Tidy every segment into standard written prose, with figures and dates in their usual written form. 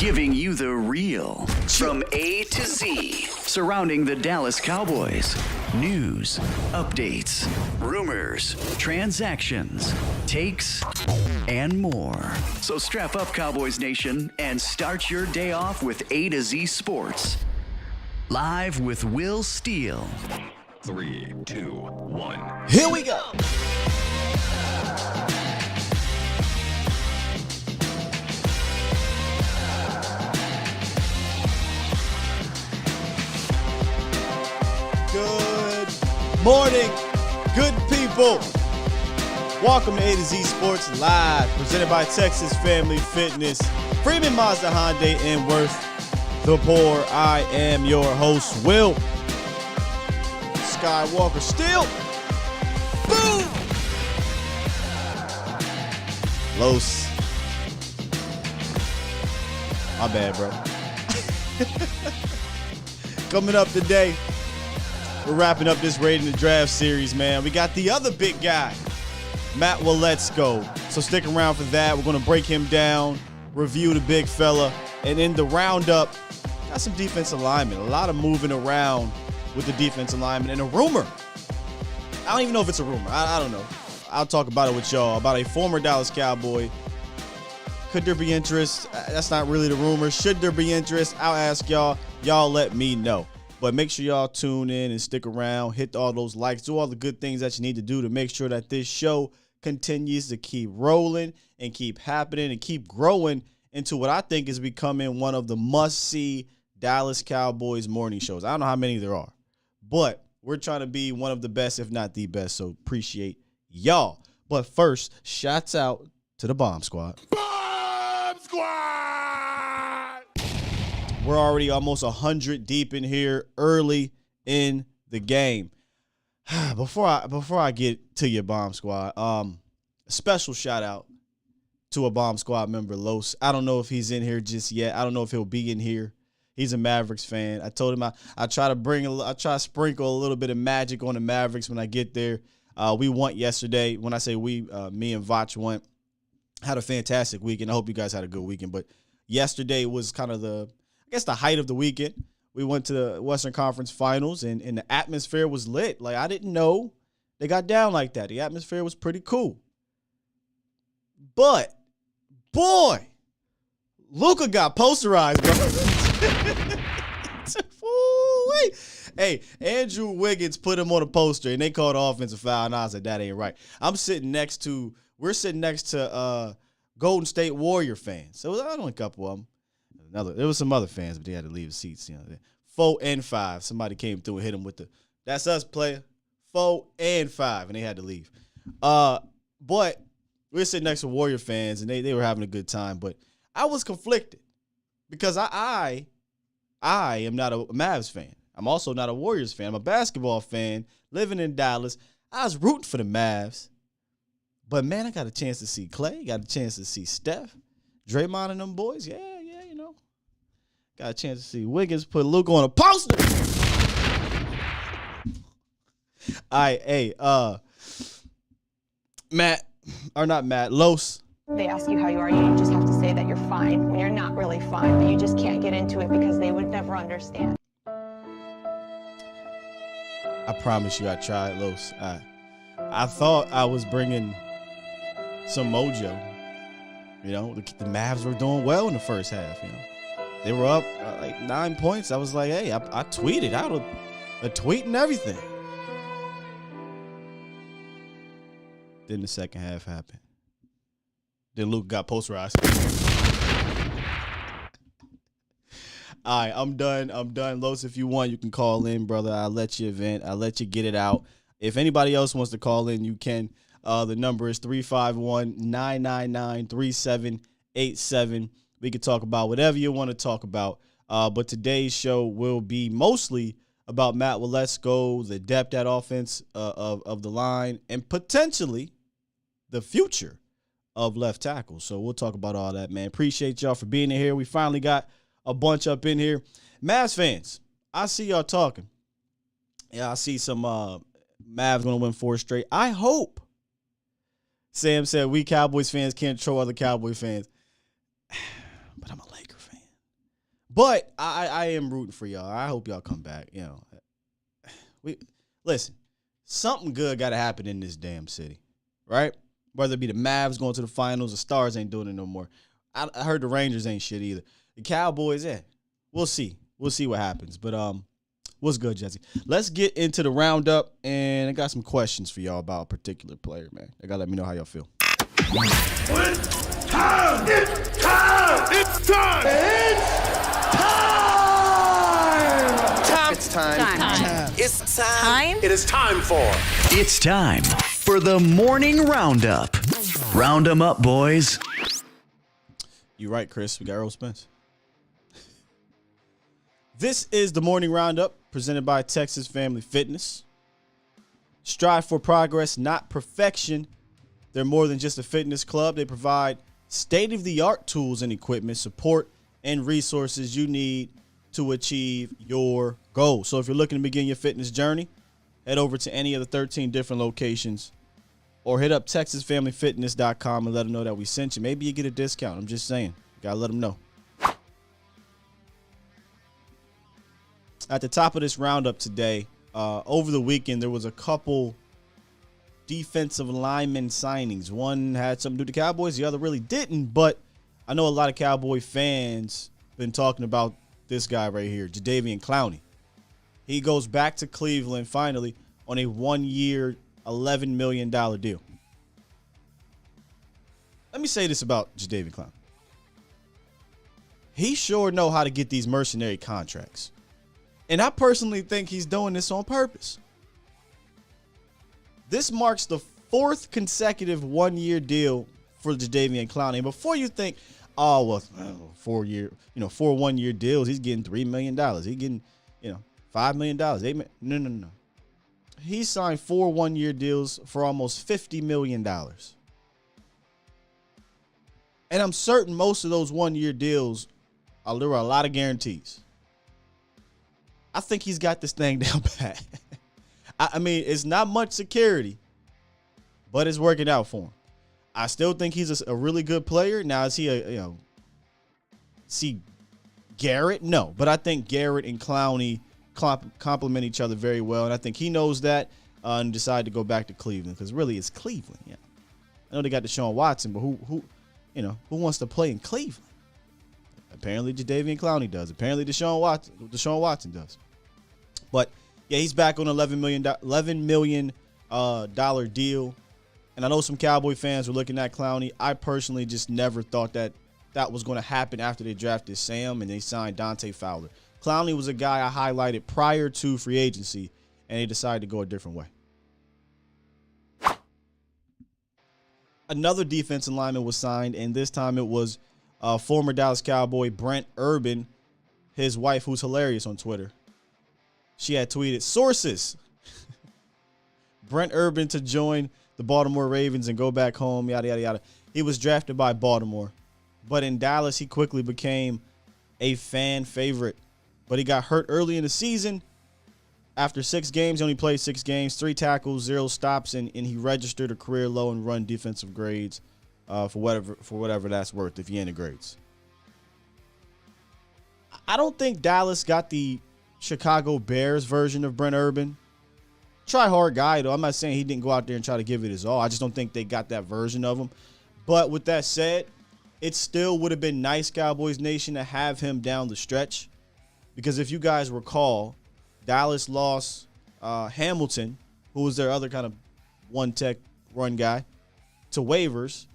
Giving you the real from A to Z surrounding the Dallas Cowboys. News, updates, rumors, transactions, takes, and more. So strap up, Cowboys Nation, and start your day off with A to Z Sports. Live with Will Steele. 3, 2, 1. Here we go. Good morning, good people. Welcome to A to Z Sports Live, presented by Texas Family Fitness, Freeman Mazda Hyundai, and Worth the Poor. I am your host, Will Skywalker. Still, boom. Los. My bad, bro. Coming up today, we're wrapping up this Raiding the Draft series, man. We got the other big guy, Matt Waletzko. So stick around for that. We're going to break him down, review the big fella, and in the roundup, got some defensive linemen. A lot of moving around with the defensive linemen. And a rumor. I don't even know if it's a rumor. I don't know. I'll talk about it with y'all. About a former Dallas Cowboy. Could there be interest? That's not really the rumor. Should there be interest? I'll ask y'all. Y'all let me know. But make sure y'all tune in and stick around. Hit all those likes. Do all the good things that you need to do to make sure that this show continues to keep rolling and keep happening and keep growing into what I think is becoming one of the must-see Dallas Cowboys morning shows. I don't know how many there are, but we're trying to be one of the best, if not the best, so appreciate y'all. But first, shouts out to the Bomb Squad. Bomb Squad! We're already almost 100 deep in here early in the game. Before I get to your Bomb Squad, a special shout out to a Bomb Squad member, Los. I don't know if he's in here just yet. I don't know if he'll be in here. He's a Mavericks fan. I told him I try to sprinkle a little bit of magic on the Mavericks when I get there. We won yesterday. When I say we, me and Vach won. Had a fantastic weekend. I hope you guys had a good weekend. But yesterday was kind of the height of the weekend. We went to the Western Conference Finals, and the atmosphere was lit. Like, I didn't know they got down like that. The atmosphere was pretty cool. But, boy, Luka got posterized, bro. Hey, Andrew Wiggins put him on a poster, and they called offensive foul, and I was like, that ain't right. We're sitting next to Golden State Warrior fans. So I don't know a couple of them. There was some other fans, but they had to leave the seats. 4 and 5. Somebody came through and hit them with that's us, player. 4 and 5, and they had to leave. But we were sitting next to Warrior fans, and they were having a good time. But I was conflicted because I am not a Mavs fan. I'm also not a Warriors fan. I'm a basketball fan living in Dallas. I was rooting for the Mavs. But, man, I got a chance to see Clay. Got a chance to see Steph. Draymond and them boys. Yeah. Got a chance to see Wiggins put Luka on a poster. All right, hey, Los. They ask you how you are, you just have to say that you're fine when you're not really fine, but you just can't get into it because they would never understand. I promise you I tried, Los. I thought I was bringing some mojo. The Mavs were doing well in the first half, They were up like 9 points. I was like, hey, I tweeted out a tweet and everything. Then the second half happened. Then Luke got posterized. All right, I'm done. Los, if you want, you can call in, brother. I'll let you vent. I'll let you get it out. If anybody else wants to call in, you can. The number is 351-999-3787. We can talk about whatever you want to talk about. But today's show will be mostly about Matt Waletzko, the depth at offense of the line, and potentially the future of left tackle. So we'll talk about all that, man. Appreciate y'all for being in here. We finally got a bunch up in here. Mavs fans, I see y'all talking. Yeah, I see some Mavs going to win 4 straight. I hope. Sam said, we Cowboys fans can't troll other Cowboy fans. But I'm a Laker fan. But I am rooting for y'all. I hope y'all come back. You know, listen. Something good got to happen in this damn city, right? Whether it be the Mavs going to the finals, the Stars ain't doing it no more. I heard the Rangers ain't shit either. The Cowboys, we'll see. We'll see what happens. But what's good, Jesse? Let's get into the roundup, and I got some questions for y'all about a particular player, man. I got to let me know how y'all feel. It's time! It's time! It's time! It's time. It's time. It is time for... It's time for the morning roundup. Round 'em up, boys. You right, Chris. We got Earl Spence. This is the morning roundup presented by Texas Family Fitness. Strive for progress, not perfection. They're more than just a fitness club. They provide state-of-the-art tools and equipment, support, and resources you need to achieve your goals. So if you're looking to begin your fitness journey, head over to any of the 13 different locations or hit up TexasFamilyFitness.com and let them know that we sent you. Maybe you get a discount. I'm just saying. You got to let them know. At the top of this roundup today, over the weekend, there was a couple defensive lineman signings. One had something to do with the Cowboys. The other really didn't. But I know a lot of Cowboy fans been talking about this guy right here, Jadeveon Clowney. He goes back to Cleveland finally on a 1-year, $11 million deal. Let me say this about Jadeveon Clowney. He sure know how to get these mercenary contracts. And I personally think he's doing this on purpose. This marks the 4th consecutive 1-year deal for Jadeveon Clowney. And before you think, oh, well, 4 1-year deals, he's getting $3 million. He's getting, $5 million. $8 million. No. He signed 4 1-year deals for almost $50 million. And I'm certain most of those 1-year deals, there were a lot of guarantees. I think he's got this thing down pat. I mean, it's not much security, but it's working out for him. I still think he's a really good player. Now, is he Garrett? No, but I think Garrett and Clowney complement each other very well, and I think he knows that and decided to go back to Cleveland because really it's Cleveland. Yeah, I know they got Deshaun Watson, but who wants to play in Cleveland? Apparently, Jadeveon Clowney does. Apparently, Deshaun Watson does. But yeah, he's back on $11 million deal. And I know some Cowboy fans were looking at Clowney. I personally just never thought that was going to happen after they drafted Sam and they signed Dante Fowler. Clowney was a guy I highlighted prior to free agency, and they decided to go a different way. Another defensive lineman was signed, and this time it was former Dallas Cowboy Brent Urban, his wife, who's hilarious on Twitter. She had tweeted, sources, Brent Urban to join the Baltimore Ravens and go back home, yada, yada, yada. He was drafted by Baltimore, but in Dallas, he quickly became a fan favorite. But he got hurt early in the season. After 6 games, he only played 6 games, 3 tackles, 0 stops, and he registered a career low in run defensive grades for whatever that's worth if you integrates. I don't think Dallas got the Chicago Bears version of Brent Urban. Try hard guy, though. I'm not saying he didn't go out there and try to give it his all. I just don't think they got that version of him. But with that said, it still would have been nice, Cowboys Nation, to have him down the stretch. Because if you guys recall, Dallas lost Hamilton, who was their other kind of one-tech run guy, to waivers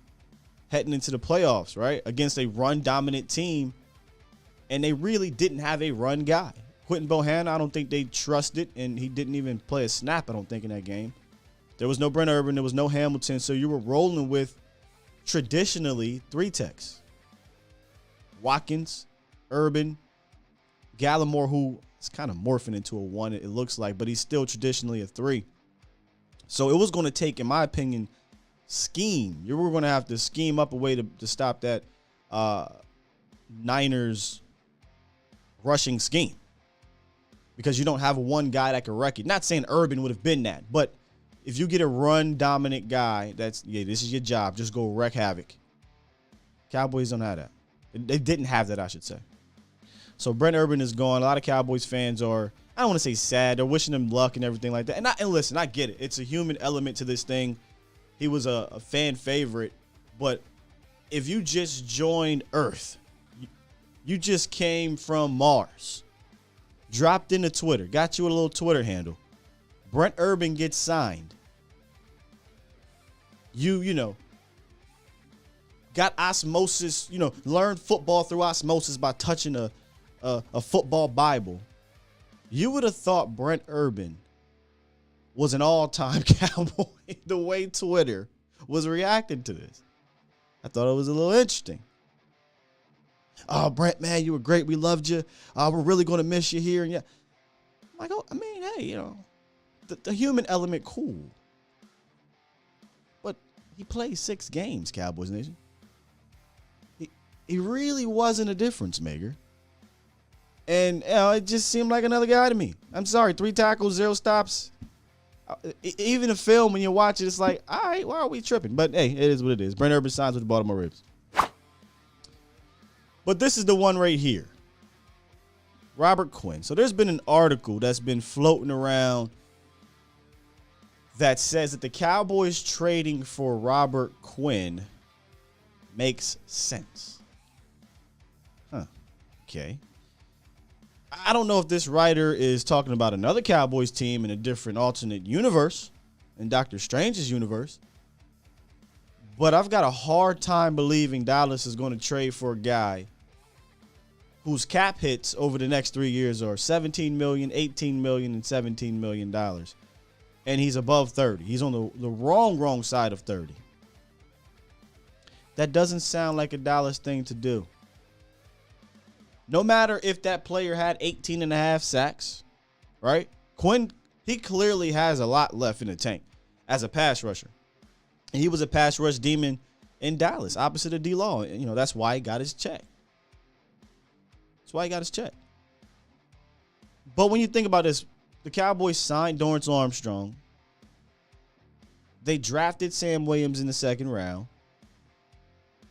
heading into the playoffs, right, against a run-dominant team. And they really didn't have a run guy. Quentin Bohanna, I don't think they trusted, and he didn't even play a snap, I don't think, in that game. There was no Brent Urban. There was no Hamilton. So you were rolling with traditionally 3-techs. Watkins, Urban, Gallimore, who is kind of morphing into a 1, it looks like, but he's still traditionally a 3. So it was going to take, in my opinion, scheme. You were going to have to scheme up a way to stop that Niners rushing scheme. Because you don't have one guy that can wreck it. Not saying Urban would have been that, but if you get a run-dominant guy, this is your job. Just go wreak havoc. Cowboys don't have that. They didn't have that, I should say. So Brent Urban is gone. A lot of Cowboys fans are, I don't want to say sad. They're wishing him luck and everything like that. And listen, I get it. It's a human element to this thing. He was a fan favorite. But if you just joined Earth, you just came from Mars, dropped into Twitter, got you a little Twitter handle. Brent Urban gets signed. You know, got osmosis, learned football through osmosis by touching a football Bible. You would have thought Brent Urban was an all-time Cowboy the way Twitter was reacting to this. I thought it was a little interesting. Oh, Brent, man, you were great. We loved you. We're really going to miss you here. And yeah, I'm like, oh, I mean, hey, the human element, cool. But he played 6 games, Cowboys Nation. He really wasn't a difference maker. And it just seemed like another guy to me. I'm sorry, 3 tackles, 0 stops. Even the film, when you watch it, it's like, all right, why are we tripping? But, hey, it is what it is. Brent Urban signs with the Baltimore Ravens. But this is the one right here. Robert Quinn. So there's been an article that's been floating around that says that the Cowboys trading for Robert Quinn makes sense. Okay. I don't know if this writer is talking about another Cowboys team in a different alternate universe, in Doctor Strange's universe. But I've got a hard time believing Dallas is going to trade for a guy whose cap hits over the next 3 years are $17 million, $18 million, and $17 million. And he's above 30. He's on the wrong side of 30. That doesn't sound like a Dallas thing to do. No matter if that player had 18 and a half sacks, right? Quinn, he clearly has a lot left in the tank as a pass rusher. And he was a pass rush demon in Dallas, opposite of D-Law. And, that's why he got his check. That's why he got his check. But when you think about this, the Cowboys signed Dorrance Armstrong. They drafted Sam Williams in the 2nd round.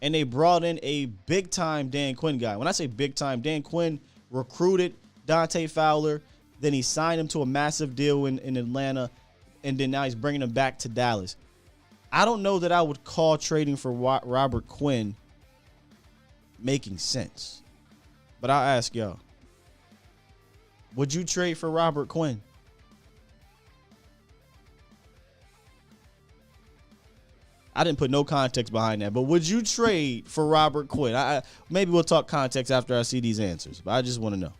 And they brought in a big-time Dan Quinn guy. When I say big-time, Dan Quinn recruited Dante Fowler. Then he signed him to a massive deal in Atlanta. And then now he's bringing him back to Dallas. I don't know that I would call trading for Robert Quinn making sense. But I'll ask y'all. Would you trade for Robert Quinn? I didn't put no context behind that, but would you trade for Robert Quinn? Maybe we'll talk context after I see these answers, but I just want to know.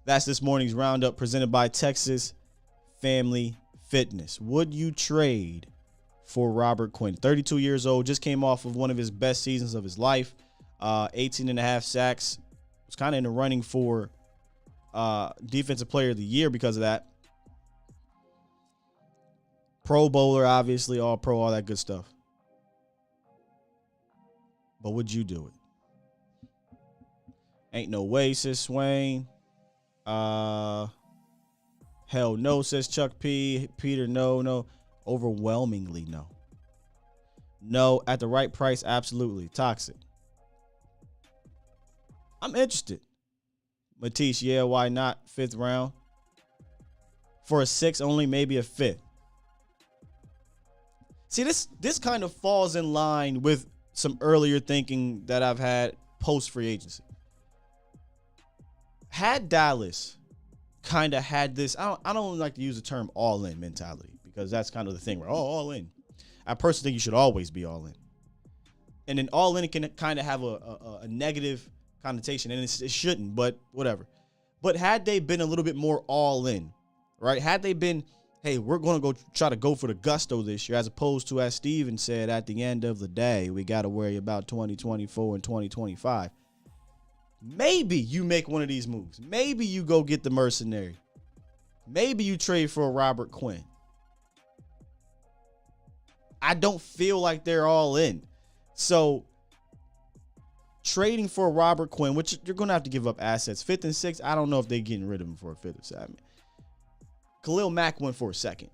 That's this morning's roundup presented by Texas Family Fitness. Would you trade for Robert Quinn? 32 years old, just came off of one of his best seasons of his life. 18 and a half sacks. Was kind of in the running for Defensive Player of the Year because of that. Pro Bowler, obviously, all pro, all that good stuff. But would you do it? Ain't no way, says Swain. Hell no, says Chuck P. Peter, no. Overwhelmingly no. No, at the right price, absolutely. Toxic. I'm interested. Matisse, yeah, why not? 5th round. For a 6, only maybe a 5th. See, this kind of falls in line with some earlier thinking that I've had post free agency. Had Dallas kind of had this, I don't like to use the term all in mentality because that's kind of the thing where, all in. I personally think you should always be all in. And then all in can kind of have a negative connotation, and it shouldn't, but whatever. But had they been a little bit more all in, right? Had they been, hey, we're going to try to go for the gusto this year, as opposed to, as Steven said, at the end of the day, we got to worry about 2024 and 2025. Maybe you make one of these moves. Maybe you go get the mercenary. Maybe you trade for a Robert Quinn. I don't feel like they're all in. So trading for Robert Quinn, which you're going to have to give up assets. 5th and 6th, I don't know if they're getting rid of him for a 5th or 7th. Khalil Mack went for a 2nd.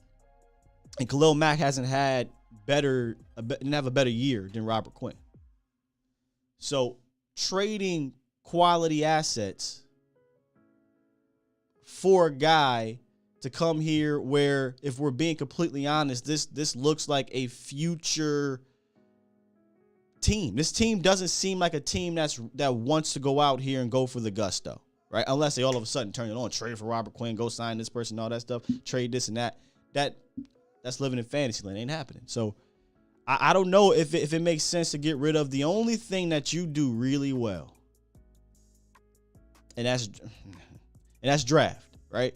And Khalil Mack hasn't had didn't have a better year than Robert Quinn. So trading quality assets for a guy to come here where, if we're being completely honest, this looks like a future team. This team doesn't seem like a team that wants to go out here and go for the gusto, right? Unless they all of a sudden turn it on, trade for Robert Quinn, go sign this person, all that stuff, trade this and that. That's living in fantasy land. Ain't happening. So I don't know if it makes sense to get rid of the only thing that you do really well, and that's draft, right?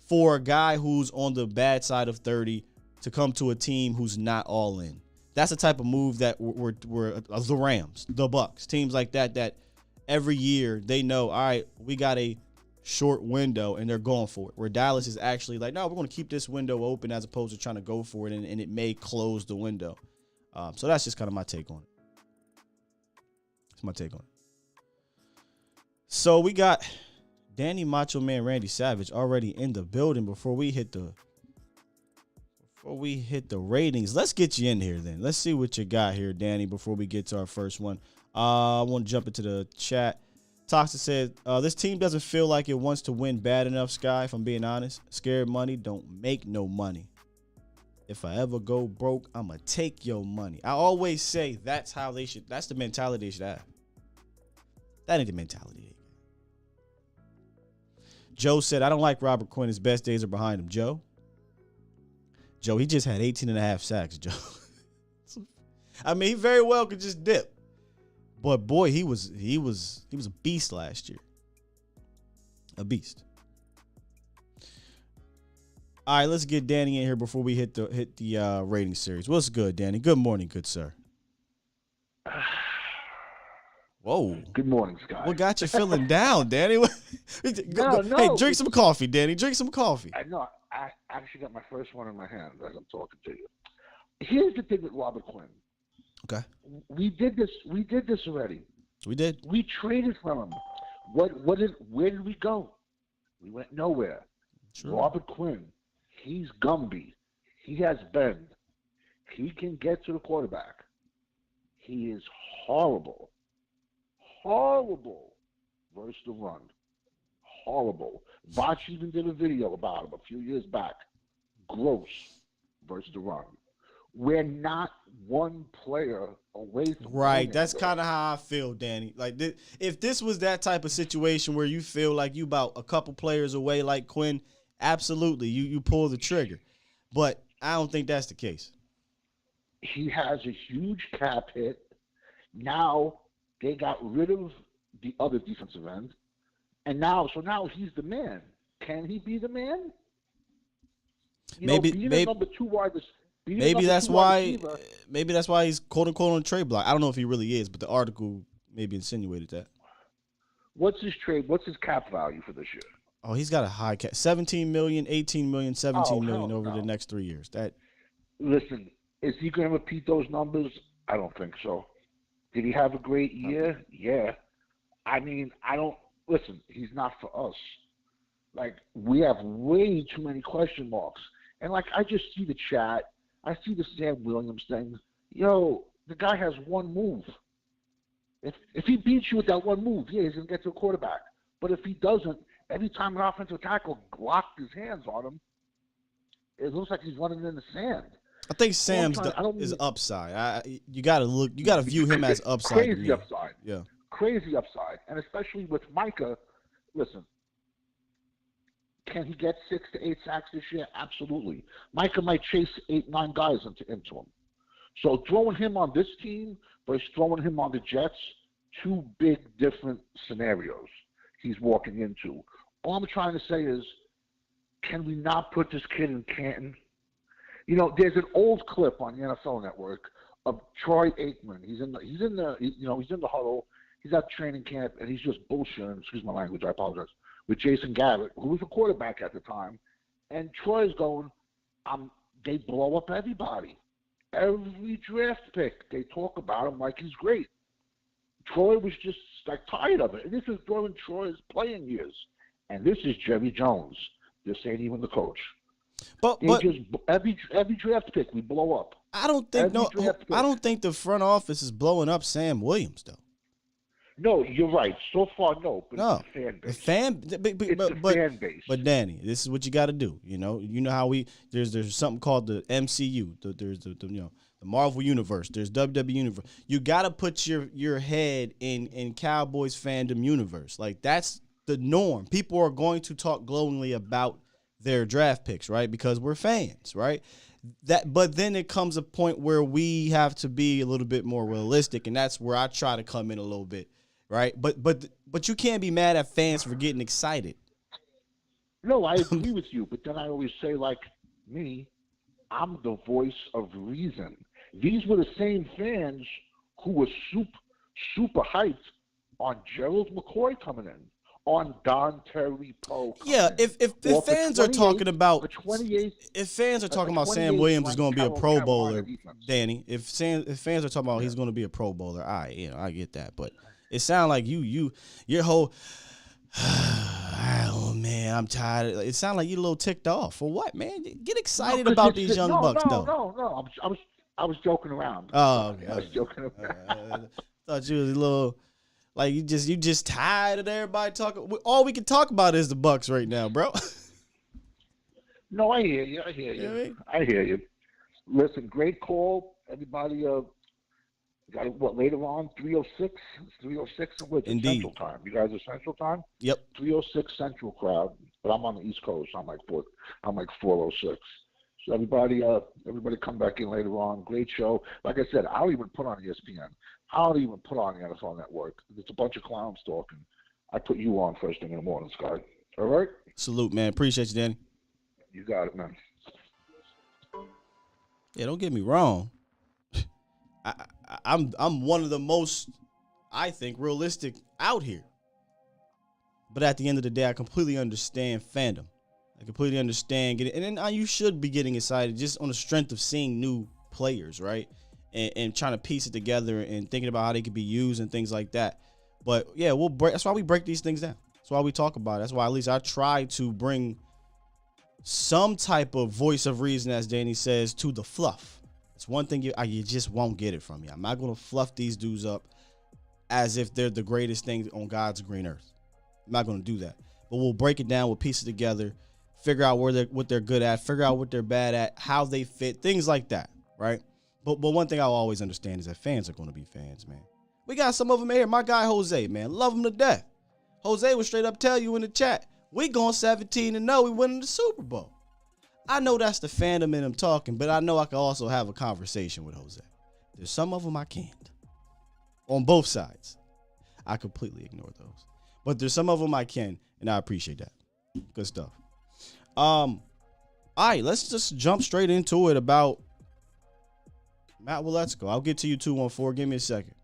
For a guy who's on the bad side of 30 to come to a team who's not all in. That's the type of move that we're the Rams, the Bucks, teams like that every year they know, all right, we got a short window and they're going for it. Where Dallas is actually like, no, we're going to keep this window open as opposed to trying to go for it, and it may close the window. So that's just kind of my take on it. That's my take on it. So we got Danny Macho Man Randy Savage already in the building before we hit the ratings. Let's get you in here then. Let's see what you got here, Danny, before we get to our first one. I want to jump into the chat. Toxic said, this team doesn't feel like it wants to win bad enough, Sky, if I'm being honest. Scared money don't make no money. If I ever go broke, I'm going to take your money. I always say that's the mentality they should have. That ain't the mentality. Joe said, I don't like Robert Quinn. His best days are behind him. Joe, he just had 18 and a half sacks, Joe. I mean, he very well could just dip. But boy, he was a beast last year. A beast. All right, let's get Danny in here before we hit the rating series. What's good, Danny? Good morning, good sir. Whoa. Good morning, Scott. What got you feeling down, Danny? No. Hey, drink some coffee, Danny. Drink some coffee. I actually got my first one in my hand as I'm talking to you. Here's the thing with Robert Quinn. Okay. We did this already. We did. We traded from him. Where did we go? We went nowhere. True. Robert Quinn, he's Gumby. He has bend. He can get to the quarterback. He is horrible versus the run. Horrible. Botch even did a video about him a few years back. Gross versus the run. We're not one player away from right. That's kind of how I feel, Danny. Like, if this was that type of situation where you feel like you about a couple players away, like Quinn, absolutely, you pull the trigger. But I don't think that's the case. He has a huge cap hit. Now they got rid of the other defensive end, and now he's the man. Can he be the man? Maybe number two wide. Maybe that's why he's quote unquote on the trade block. I don't know if he really is, but the article maybe insinuated that. What's his trade? What's his cap value for this year? Oh, he's got a high cap. 17 million, 18 million, 17 million over the next 3 years. Listen, is he going to repeat those numbers? I don't think so. Did he have a great year? Yeah. I mean, listen, he's not for us. Like, we have way too many question marks. And, like, I just see the chat. I see the Sam Williams thing. Yo, the guy has one move. If he beats you with that one move, yeah, he's going to get to a quarterback. But if he doesn't, every time an offensive tackle locked his hands on him, it looks like he's running in the sand. I think Sam's is upside. You gotta view him as upside. Crazy upside. Yeah. Crazy upside. And especially with Micah, listen, can he get 6 to 8 sacks this year? Absolutely. Micah might chase 8, 9 guys into him. So throwing him on this team versus throwing him on the Jets, two big different scenarios he's walking into. All I'm trying to say is, can we not put this kid in Canton? You know, there's an old clip on the NFL Network of Troy Aikman. He's in the huddle. He's at training camp, and he's just bullshitting. Excuse my language. I apologize. With Jason Garrett, who was a quarterback at the time, and Troy's going, they blow up everybody. Every draft pick, they talk about him like he's great. Troy was just like tired of it. And this is during Troy's playing years. And this is Jerry Jones. This ain't even the coach. But just every draft pick we blow up. I don't think the front office is blowing up Sam Williams though. No, you're right. So far, no. But No, it's the fan base. It's the fan base. But Danny, this is what you got to do. You know how there's something called the MCU. There's the the Marvel Universe. There's WWE Universe. You got to put your head in Cowboys fandom universe. Like, that's the norm. People are going to talk glowingly about their draft picks, right? Because we're fans, right? But then it comes a point where we have to be a little bit more realistic, and that's where I try to come in a little bit, right? But you can't be mad at fans for getting excited. No, I agree with you, but then I always say, like me, I'm the voice of reason. These were the same fans who were super hyped on Gerald McCoy coming in, on Don Terry Poe. Yeah, if fans are talking about if fans are talking about Sam Williams is going to be a Pro Bowler, Danny, if fans are talking about he's going to be a Pro Bowler, I get that, but it sounds like your whole oh man, I'm tired. It sounds like you're a little ticked off. For what, man? Get excited about these young bucks, though. No. I was joking around. Oh, okay. I was joking around. Thought you was a little. Like, you just tired of everybody talking. All we can talk about is the Bucks right now, bro. No, I hear you. You know what I mean? I hear you. Listen, great call. Everybody got it, later on? 3:06? It's 3:06 with Central Time. You guys are Central Time? Yep. 3:06 Central crowd. But I'm on the East Coast. I'm like 4:06. So everybody come back in later on. Great show. Like I said, I'll even put on ESPN. I'll even put on the NFL Network. It's a bunch of clowns talking. I put you on first thing in the morning, Sky. All right? Salute, man. Appreciate you, Danny. You got it, man. Yeah, don't get me wrong. I'm one of the most, I think, realistic out here. But at the end of the day, I completely understand fandom. I completely understand getting, and then you should be getting excited just on the strength of seeing new players, right? And trying to piece it together and thinking about how they could be used and things like that. But yeah, that's why we break these things down. That's why we talk about it. That's why at least I try to bring some type of voice of reason, as Danny says, to the fluff. It's one thing you just won't get it from me. I'm not going to fluff these dudes up as if they're the greatest thing on God's green earth. I'm not going to do that. But we'll break it down, we'll piece it together, figure out what they're good at, figure out what they're bad at, how they fit, things like that, right? But one thing I'll always understand is that fans are going to be fans, man. We got some of them here. My guy Jose, man, love him to death. Jose would straight up tell you in the chat, we going 17-0, we winning the Super Bowl. I know that's the fandom in him talking, but I know I can also have a conversation with Jose. There's some of them I can't. On both sides. I completely ignore those. But there's some of them I can, and I appreciate that. Good stuff. All right, let's just jump straight into it about Matt Waletzko. I'll get to you 214. Give me a second.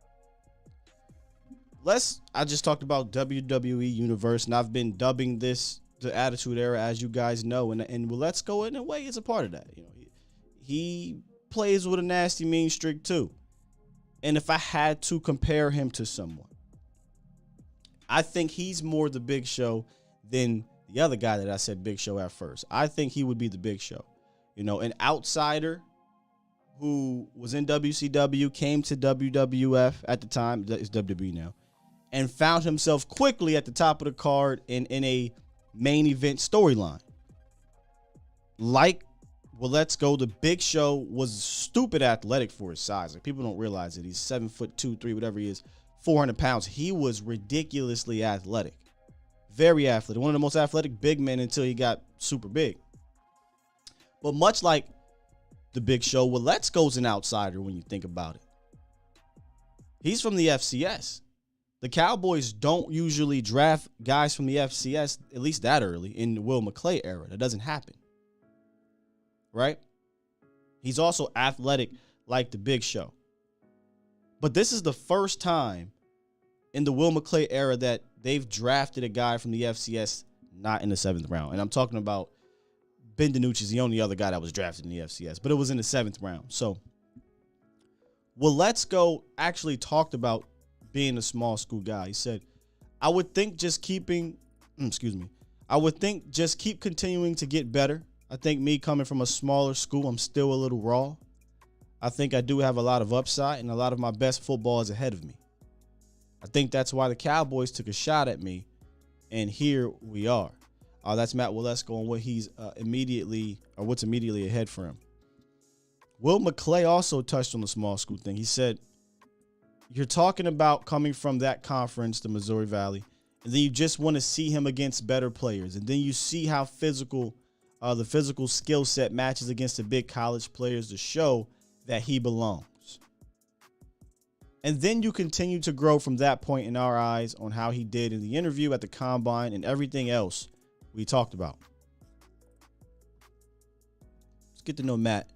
I just talked about WWE Universe, and I've been dubbing this the Attitude Era, as you guys know, and Waletzko in a way is a part of that. You know, he plays with a nasty mean streak too. And if I had to compare him to someone, I think he's more the Big Show than the other guy that I said Big Show at first. I think he would be the Big Show. You know, an outsider who was in WCW, came to WWF at the time, it's WWE now, and found himself quickly at the top of the card in a main event storyline. Like Waletzko, the Big Show was stupid athletic for his size. Like, people don't realize it. He's 7'2", 3", whatever he is, 400 pounds. He was ridiculously athletic. Very athletic. One of the most athletic big men until he got super big. But much like the Big Show, Waletzko's an outsider when you think about it. He's from the FCS. The Cowboys don't usually draft guys from the FCS, at least that early, in the Will McClay era. That doesn't happen. Right? He's also athletic like the Big Show. But this is the first time in the Will McClay era that they've drafted a guy from the FCS not in the 7th round. And I'm talking about Ben DiNucci is the only other guy that was drafted in the FCS, but it was in the 7th round. So Waletzko actually talked about being a small school guy. He said, I would think just keep continuing to get better. I think me coming from a smaller school, I'm still a little raw. I think I do have a lot of upside, and a lot of my best football is ahead of me. I think that's why the Cowboys took a shot at me, and here we are. That's Matt Waletzko on what he's what's immediately ahead for him. Will McClay also touched on the small school thing. He said, you're talking about coming from that conference, the Missouri Valley, and then you just want to see him against better players. And then you see how the physical skill set matches against the big college players to show that he belongs. And then you continue to grow from that point in our eyes on how he did in the interview at the combine and everything else we talked about. Let's get to know Matt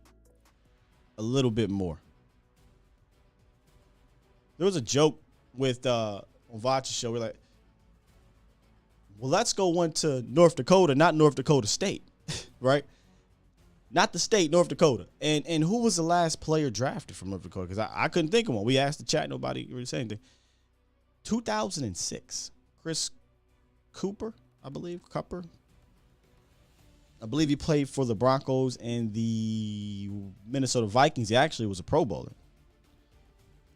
a little bit more. There was a joke with on Vacha's show. We're like, well, let's go one to North Dakota, not North Dakota State, right? Not the state, North Dakota. And who was the last player drafted from North Dakota? Because I couldn't think of one. We asked the chat, nobody really said anything. 2006, Chris Cooper, I believe. I believe he played for the Broncos and the Minnesota Vikings. He actually was a Pro Bowler.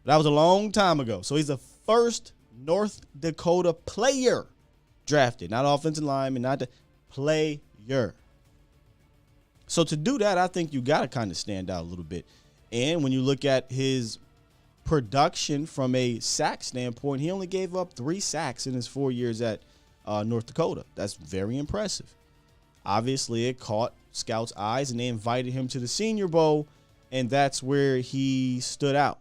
That was a long time ago. So he's the first North Dakota player drafted. Not offensive lineman, not the player. So to do that, I think you got to kind of stand out a little bit. And when you look at his production from a sack standpoint, he only gave up 3 sacks in his 4 years at North Dakota. That's very impressive. Obviously, it caught scouts' eyes, and they invited him to the Senior Bowl, and that's where he stood out.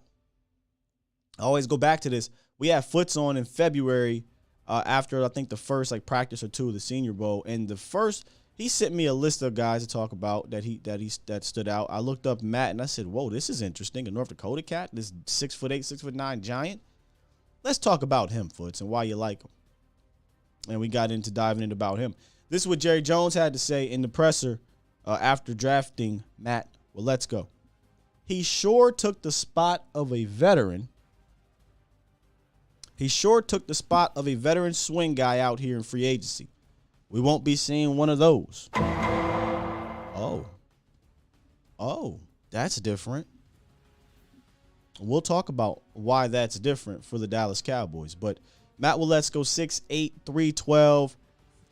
I always go back to this. We had Foots on in February after, I think, the first practice or two of the Senior Bowl, and he sent me a list of guys to talk about that stood out. I looked up Matt, and I said, whoa, this is interesting. A North Dakota cat, this 6'8", 6'9" giant. Let's talk about him, Foots, and why you like him. And we got into diving in about him. This is what Jerry Jones had to say in the presser after drafting Matt Waletzko. He sure took the spot of a veteran. He sure took the spot of a veteran swing guy out here in free agency. We won't be seeing one of those. Oh, that's different. We'll talk about why that's different for the Dallas Cowboys. But Matt Waletzko, 6'8", 312,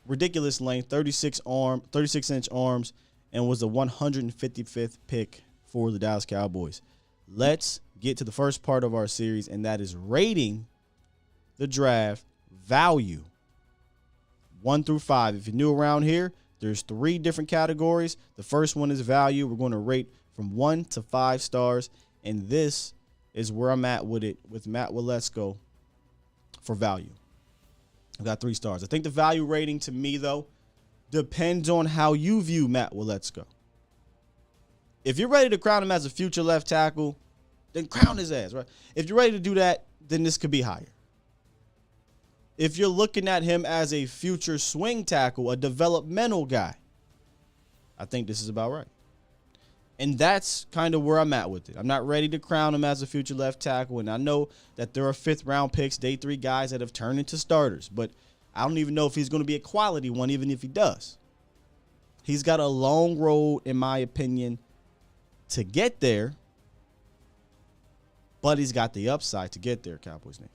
ridiculous length, 36-inch arms, and was the 155th pick for the Dallas Cowboys. Let's get to the first part of our series, and that is rating the draft value 1 through 5. If you're new around here, there's 3 different categories. The first one is value. We're going to rate from 1 to 5 stars, and this is where I'm at with it with Matt Waletzko for value. I've got 3 stars. I think the value rating to me, though, depends on how you view Matt Waletzko. If you're ready to crown him as a future left tackle, then crown his ass, right? If you're ready to do that, then this could be higher. If you're looking at him as a future swing tackle, a developmental guy, I think this is about right. And that's kind of where I'm at with it. I'm not ready to crown him as a future left tackle, and I know that there are 5th-round picks, day 3 guys that have turned into starters, but I don't even know if he's going to be a quality one, even if he does. He's got a long road, in my opinion, to get there, but he's got the upside to get there, Cowboys Nation.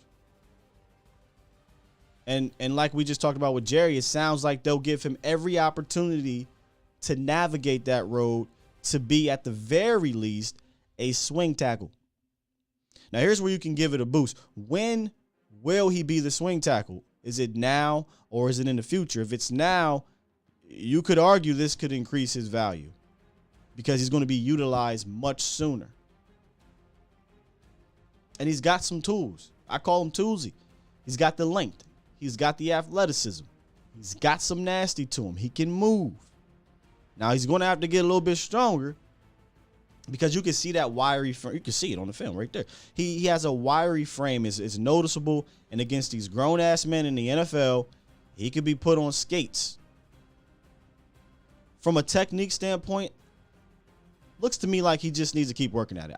And like we just talked about with Jerry, it sounds like they'll give him every opportunity to navigate that road to be, at the very least, a swing tackle. Now, here's where you can give it a boost. When will he be the swing tackle? Is it now or is it in the future? If it's now, you could argue this could increase his value because he's going to be utilized much sooner. And he's got some tools. I call him toolsy. He's got the length. He's got the athleticism. He's got some nasty to him. He can move. Now, he's going to have to get a little bit stronger because you can see that wiry frame. You can see it on the film right there. He has a wiry frame. It's noticeable. And against these grown-ass men in the NFL, he could be put on skates. From a technique standpoint, looks to me like he just needs to keep working at it.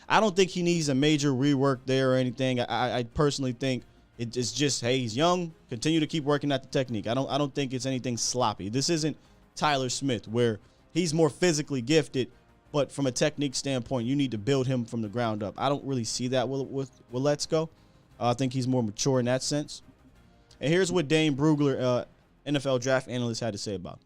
I don't think he needs a major rework there or anything. I personally think it's just, hey, he's young. Continue to keep working at the technique. I don't think it's anything sloppy. This isn't Tyler Smith, where he's more physically gifted, but from a technique standpoint, you need to build him from the ground up. I don't really see that with Waletzko. I think he's more mature in that sense. And here's what Dane Brugler, NFL draft analyst, had to say about him.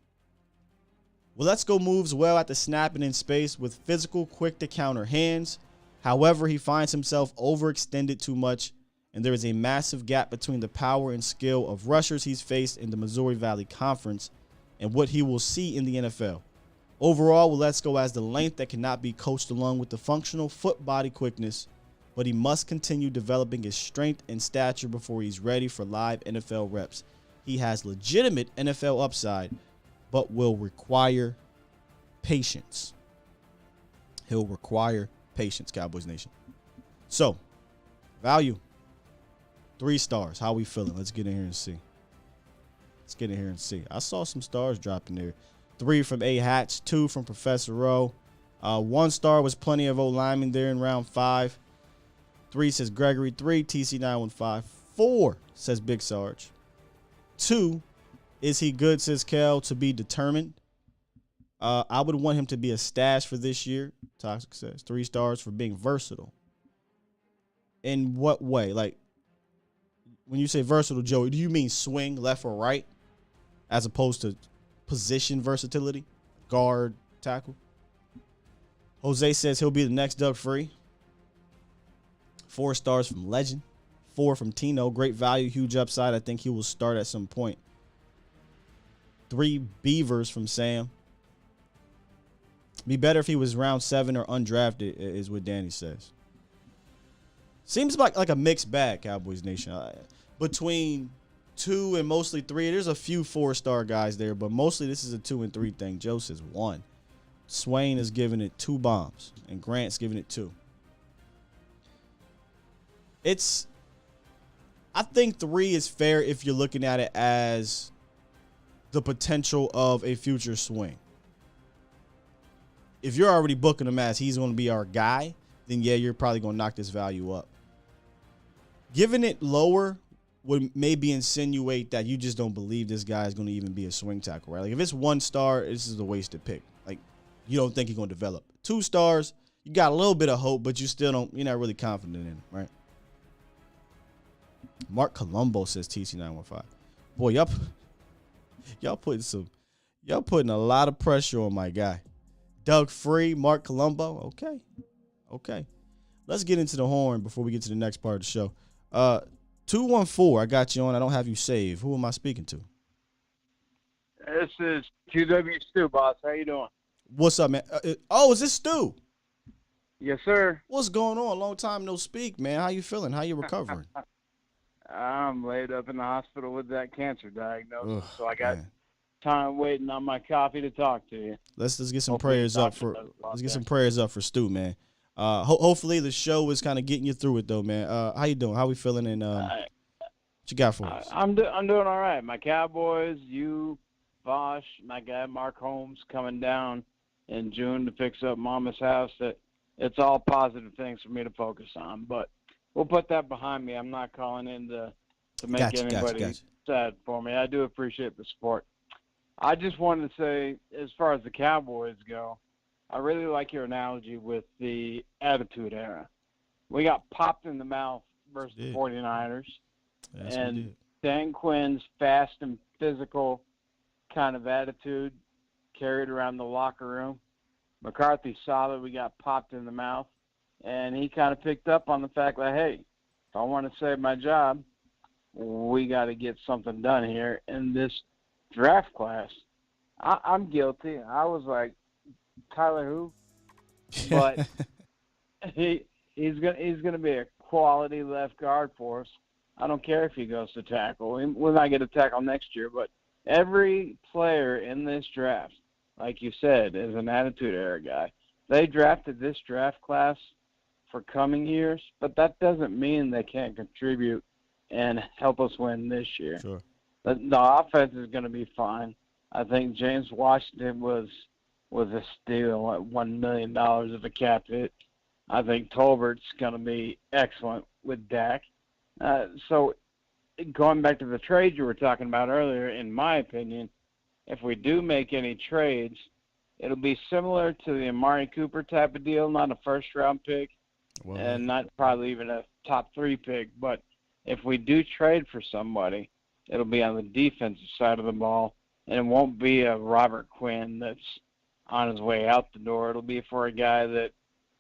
Waletzko moves well at the snap and in space with physical, quick-to-counter hands. However, he finds himself overextended too much, and there is a massive gap between the power and skill of rushers he's faced in the Missouri Valley Conference and what he will see in the NFL. Overall, Waletzko has the length that cannot be coached along with the functional foot-body quickness, but he must continue developing his strength and stature before he's ready for live NFL reps. He has legitimate NFL upside, but will require patience. He'll require patience, Cowboys Nation. So, value, 3 stars. How we feeling? Let's get in here and see. I saw some stars dropping there. 3 from A. Hatch, 2 from Professor Rowe. 1 star was plenty of old linemen there in round 5. 3 says Gregory. 3, TC915. 4 says Big Sarge. 2, is he good, says Kel, to be determined. I would want him to be a stash for this year. Toxic says 3 stars for being versatile. In what way? Like, when you say versatile, Joey, do you mean swing left or right as opposed to position versatility? Guard, tackle? Jose says he'll be the next Doug Free. 4 stars from Legend. 4 from Tino. Great value, huge upside. I think he will start at some point. 3 Beavers from Sam. Be better if he was round 7 or undrafted, is what Danny says. Seems like a mixed bag, Cowboys Nation. Between 2 and mostly 3, there's a few 4-star guys there, but mostly this is a 2 and 3 thing. Joe says 1. Swain is giving it 2 bombs, and Grant's giving it 2. I think 3 is fair if you're looking at it as the potential of a future swing. If you're already booking him as he's going to be our guy, then yeah, you're probably going to knock this value up. Giving it lower would maybe insinuate that you just don't believe this guy is going to even be a swing tackle, right? Like, if it's 1 star, this is a wasted pick. Like, you don't think he's going to develop. 2 stars, you got a little bit of hope, but you're not really confident in him, right? Mark Colombo says TC915. Boy, y'all putting a lot of pressure on my guy. Doug Free, Mark Colombo. Okay. Let's get into the horn before we get to the next part of the show. 214, I got you on. I don't have you saved. Who am I speaking to? This is QW Stu, boss. How you doing? What's up, man? Is this Stu? Yes, sir. What's going on? Long time no speak, man. How you feeling? How you recovering? I'm laid up in the hospital with that cancer diagnosis, so I got time waiting on my coffee to talk to you. Let's get some prayers up for Stu, man. Hopefully the show is kind of getting you through it though, man. How you doing? How we feeling? And what you got for us? I'm doing all right. My Cowboys, you, Bosch, my guy Mark Holmes coming down in June to fix up Mama's house. It's all positive things for me to focus on, but we'll put that behind me. I'm not calling in to make anybody sad for me. I do appreciate the support. I just wanted to say, as far as the Cowboys go, I really like your analogy with the Attitude Era. We got popped in the mouth versus the 49ers. Yes, and Dan Quinn's fast and physical kind of attitude carried around the locker room. McCarthy saw that we got popped in the mouth, and he kind of picked up on the fact that, hey, if I want to save my job, we got to get something done here. In this draft class, I'm guilty. I was like, Tyler who? But he's gonna be a quality left guard for us. I don't care if he goes to tackle. We might get a tackle next year, but every player in this draft, like you said, is an Attitude Era guy. They drafted this draft class for coming years, but that doesn't mean they can't contribute and help us win this year. Sure. The offense is going to be fine. I think James Washington was a steal at $1 million of a cap hit. I think Tolbert's going to be excellent with Dak. So going back to the trade you were talking about earlier, in my opinion, if we do make any trades, it'll be similar to the Amari Cooper type of deal, not a first-round pick and not probably even a top 3 pick, but if we do trade for somebody, it'll be on the defensive side of the ball, and it won't be a Robert Quinn that's on his way out the door. It'll be for a guy that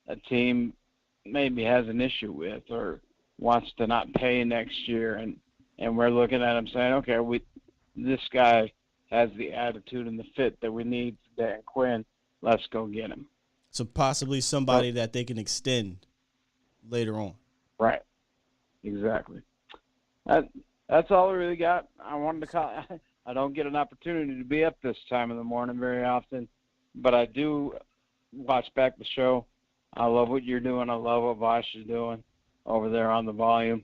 a team maybe has an issue with or wants to not pay next year, and we're looking at him saying, okay, this guy has the attitude and the fit that we need for Dan Quinn. Let's go get him. So possibly somebody that they can extend later on. Right. Exactly. That's all I really got. I wanted to call. I don't get an opportunity to be up this time of the morning very often, but I do watch back the show. I love what you're doing. I love what Vosh is doing over there on the volume.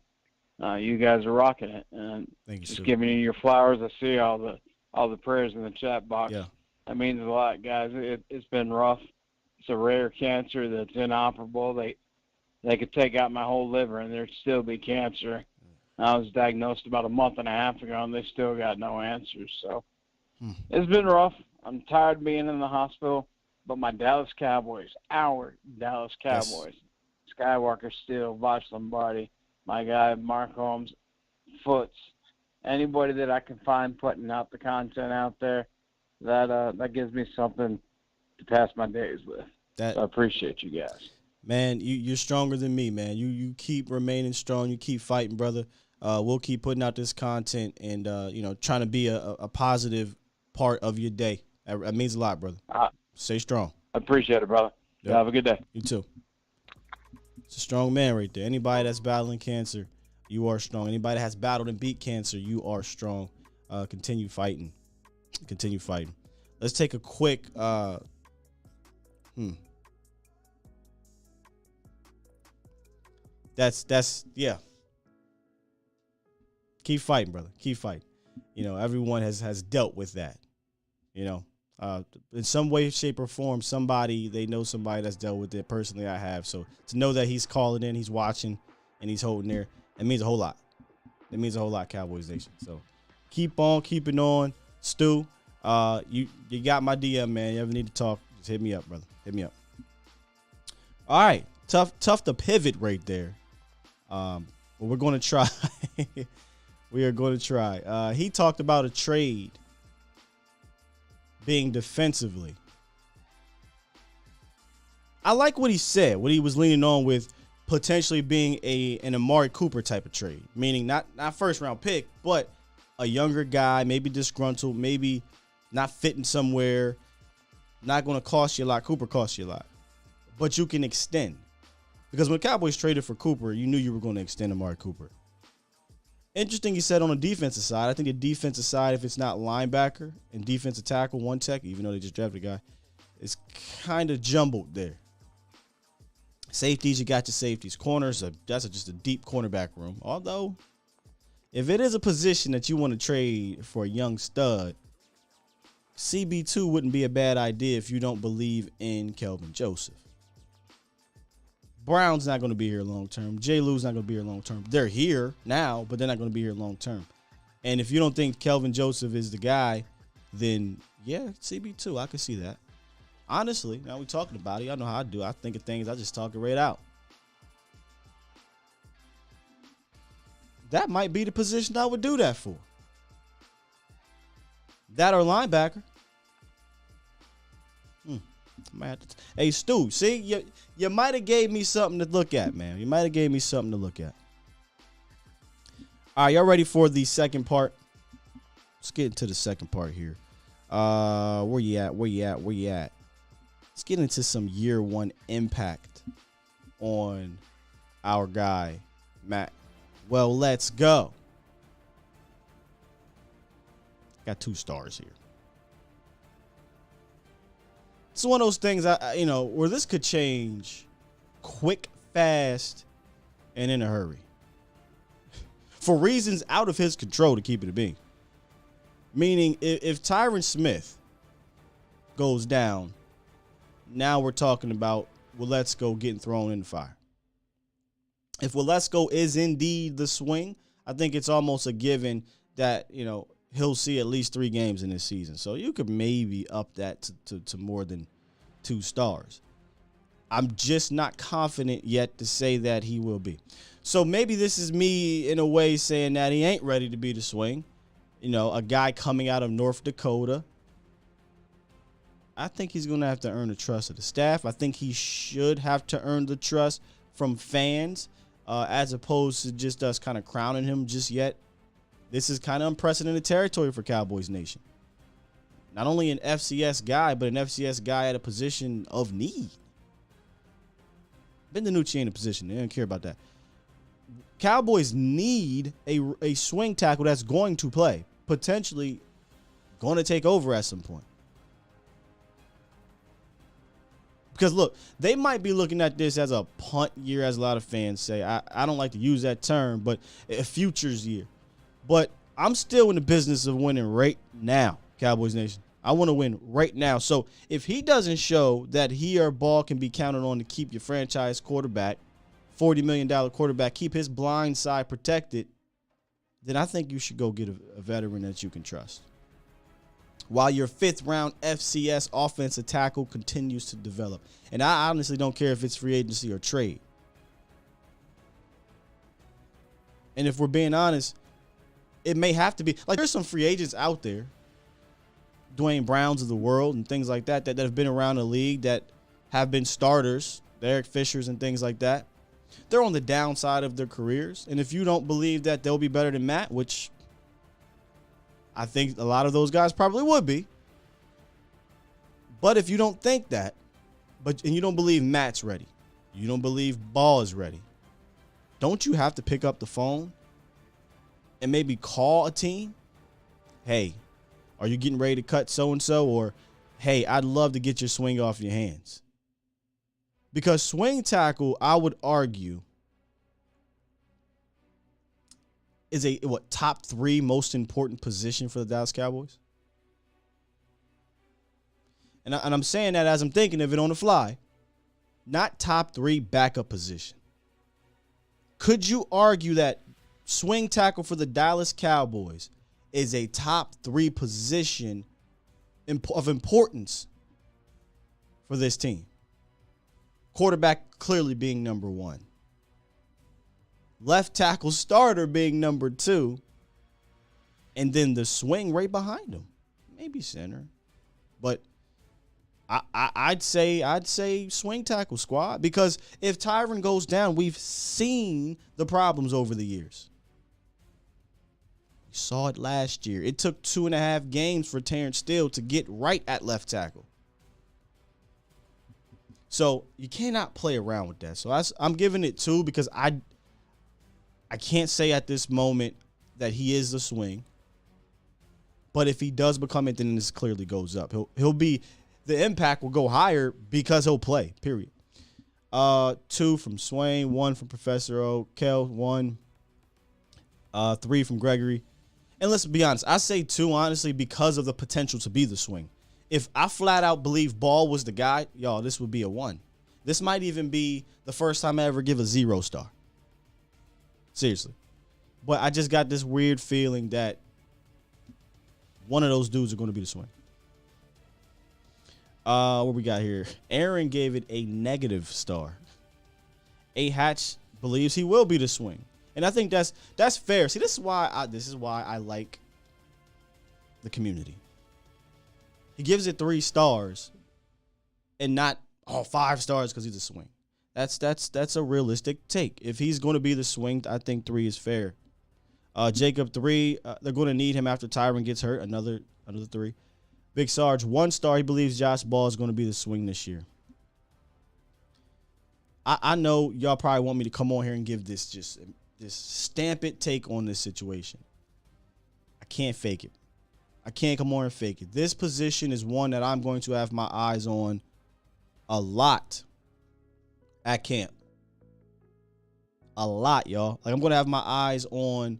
You guys are rocking it, and Thank you, just Stu. giving you your flowers. I see all the prayers in the chat box. Yeah. That means a lot, guys. It's been rough. It's a rare cancer that's inoperable. They could take out my whole liver, and there'd still be cancer. I was diagnosed about a month and a half ago, and they still got no answers. So It's been rough. I'm tired of being in the hospital, but my Dallas Cowboys, our Dallas Cowboys, Skywalker Steele, Vosh Lombardi, my guy Mark Holmes, Foots, anybody that I can find putting out the content out there, that gives me something to pass my days with. So I appreciate you guys. Man, you're stronger than me, man. You keep remaining strong. You keep fighting, brother. We'll keep putting out this content and, trying to be a positive part of your day. That means a lot, brother. Stay strong. I appreciate it, brother. Yep. Have a good day. You too. It's a strong man right there. Anybody that's battling cancer, you are strong. Anybody that has battled and beat cancer, you are strong. Continue fighting. Continue fighting. Let's take a quick That's yeah. Keep fighting, brother. Keep fighting. Everyone has dealt with that. In some way, shape, or form, they know somebody that's dealt with it. Personally, I have. So to know that he's calling in, he's watching, and he's holding there, it means a whole lot. It means a whole lot, Cowboys Nation. So keep on keeping on. Stu, you got my DM, man. You ever need to talk, just hit me up, brother. Hit me up. All right. Tough to pivot right there. But we're going to try. We are going to try. He talked about a trade being defensively. I like what he said, what he was leaning on with potentially being an Amari Cooper type of trade, meaning not first round pick, but a younger guy, maybe disgruntled, maybe not fitting somewhere, not going to cost you a lot. Cooper costs you a lot, but you can extend. Because when the Cowboys traded for Cooper, you knew you were going to extend Amari Cooper. Interesting, he said on the defensive side. I think the defensive side, if it's not linebacker and defensive tackle, one tech, even though they just drafted a guy, it's kind of jumbled there. Safeties, you got your safeties. Corners, that's just a deep cornerback room. Although, if it is a position that you want to trade for a young stud, CB2 wouldn't be a bad idea if you don't believe in Kelvin Joseph. Brown's not going to be here long term. J. Lou's not going to be here long term. They're here now, but they're not going to be here long term. And if you don't think Kelvin Joseph is the guy, then yeah, CB2, I can see that. Honestly, now we're talking about it. Y'all know how I do. I think of things, I just talk it right out. That might be the position I would do that for. That or linebacker. Hey, Stu, see, you might have gave me something to look at, man. You might have gave me something to look at. All right, y'all ready for the second part? Let's get into the second part here. Where you at? Let's get into some year one impact on our guy, Matt. Well, let's go. Got 2 stars here. It's one of those things, where this could change quick, fast, and in a hurry. For reasons out of his control, to keep it a being. Meaning, if Tyron Smith goes down, now we're talking about Waletzko getting thrown in the fire. If Waletzko is indeed the swing, I think it's almost a given that, he'll see at least 3 games in this season. So you could maybe up that to more than 2 stars. I'm just not confident yet to say that he will be. So maybe this is me in a way saying that he ain't ready to be the swing. You know, a guy coming out of North Dakota. I think he's going to have to earn the trust of the staff. I think he should have to earn the trust from fans as opposed to just us kind of crowning him just yet. This is kind of unprecedented territory for Cowboys Nation. Not only an FCS guy, but an FCS guy at a position of need. Ben DiNucci ain't a position. They don't care about that. Cowboys need a swing tackle that's going to play. Potentially going to take over at some point. Because, look, they might be looking at this as a punt year, as a lot of fans say. I don't like to use that term, but a futures year. But I'm still in the business of winning right now, Cowboys Nation. I want to win right now. So if he doesn't show that he or Ball can be counted on to keep your franchise quarterback, $40 million quarterback, keep his blind side protected, then I think you should go get a veteran that you can trust. While your 5th-round FCS offensive tackle continues to develop. And I honestly don't care if it's free agency or trade. And if we're being honest, it may have to be. Like, there's some free agents out there, Dwayne Browns of the world and things like that have been around the league that have been starters, Eric Fishers and things like that. They're on the downside of their careers. And if you don't believe that they'll be better than Matt, which I think a lot of those guys probably would be. But if you don't think that, and you don't believe Matt's ready, you don't believe Ball is ready, don't you have to pick up the phone and maybe call a team? Hey, are you getting ready to cut so-and-so? Or, hey, I'd love to get your swing off your hands. Because swing tackle, I would argue, is a top 3 most important position for the Dallas Cowboys. And I'm saying that as I'm thinking of it on the fly. Not top 3 backup position. Could you argue that swing tackle for the Dallas Cowboys is a top 3 position of importance for this team? Quarterback clearly being number 1. Left tackle starter being number 2. And then the swing right behind him. Maybe center. But I'd say swing tackle squad. Because if Tyron goes down, we've seen the problems over the years. We saw it last year. It took 2.5 games for Terrence Steele to get right at left tackle. So you cannot play around with that. So I'm giving it 2 because I can't say at this moment that he is the swing. But if he does become it, then this clearly goes up. He'll be, the impact will go higher because he'll play, period. 2 from Swain, 1 from Professor O, Kel, 1, 3 from Gregory. And let's be honest, I say 2, honestly, because of the potential to be the swing. If I flat out believe Ball was the guy, y'all, this would be a 1. This might even be the first time I ever give a 0 star. Seriously. But I just got this weird feeling that one of those dudes are going to be the swing. What we got here? Aaron gave it a negative star. A Hatch believes he will be the swing. And I think that's fair. See, this is why I like the community. He gives it 3 stars and not 5 stars because he's a swing. That's a realistic take. If he's going to be the swing, I think 3 is fair. Jacob 3, they're going to need him after Tyron gets hurt. Another 3. Big Sarge 1 star. He believes Josh Ball is going to be the swing this year. I know y'all probably want me to come on here and give this stamp it take on this situation. I can't fake it. I can't come on and fake it. This position is one that I'm going to have my eyes on a lot at camp. A lot, y'all. Like, I'm going to have my eyes on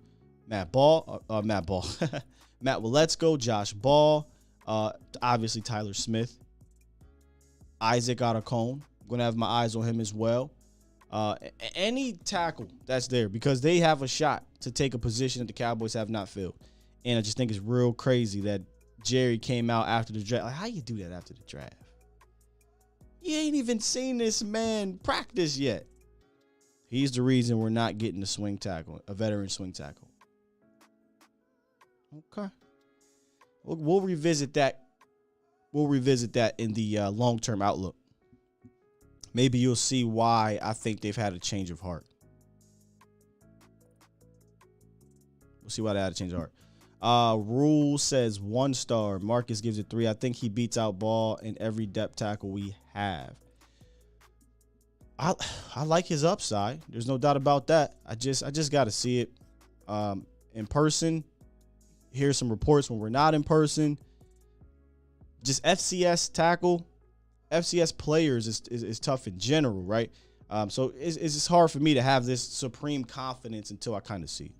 Matt Waletzko, Josh Ball, obviously Tyler Smith, Isaac Otacone. I'm going to have my eyes on him as well. Any tackle that's there, because they have a shot to take a position that the Cowboys have not filled. And I just think it's real crazy that Jerry came out after the draft. Like, how you do that after the draft? You ain't even seen this man practice yet. He's the reason we're not getting a swing tackle, a veteran swing tackle. Okay. We'll revisit that. We'll revisit that in the long-term outlook. Maybe you'll see why I think they've had a change of heart. We'll see why they had a change of heart. Rule says 1 star. Marcus gives it 3. I think he beats out Ball in every depth tackle we have. I like his upside. There's no doubt about that. I just got to see it in person. Hear some reports when we're not in person. Just FCS tackle, FCS players is tough in general, right? So it's just hard for me to have this supreme confidence until I kind of see it.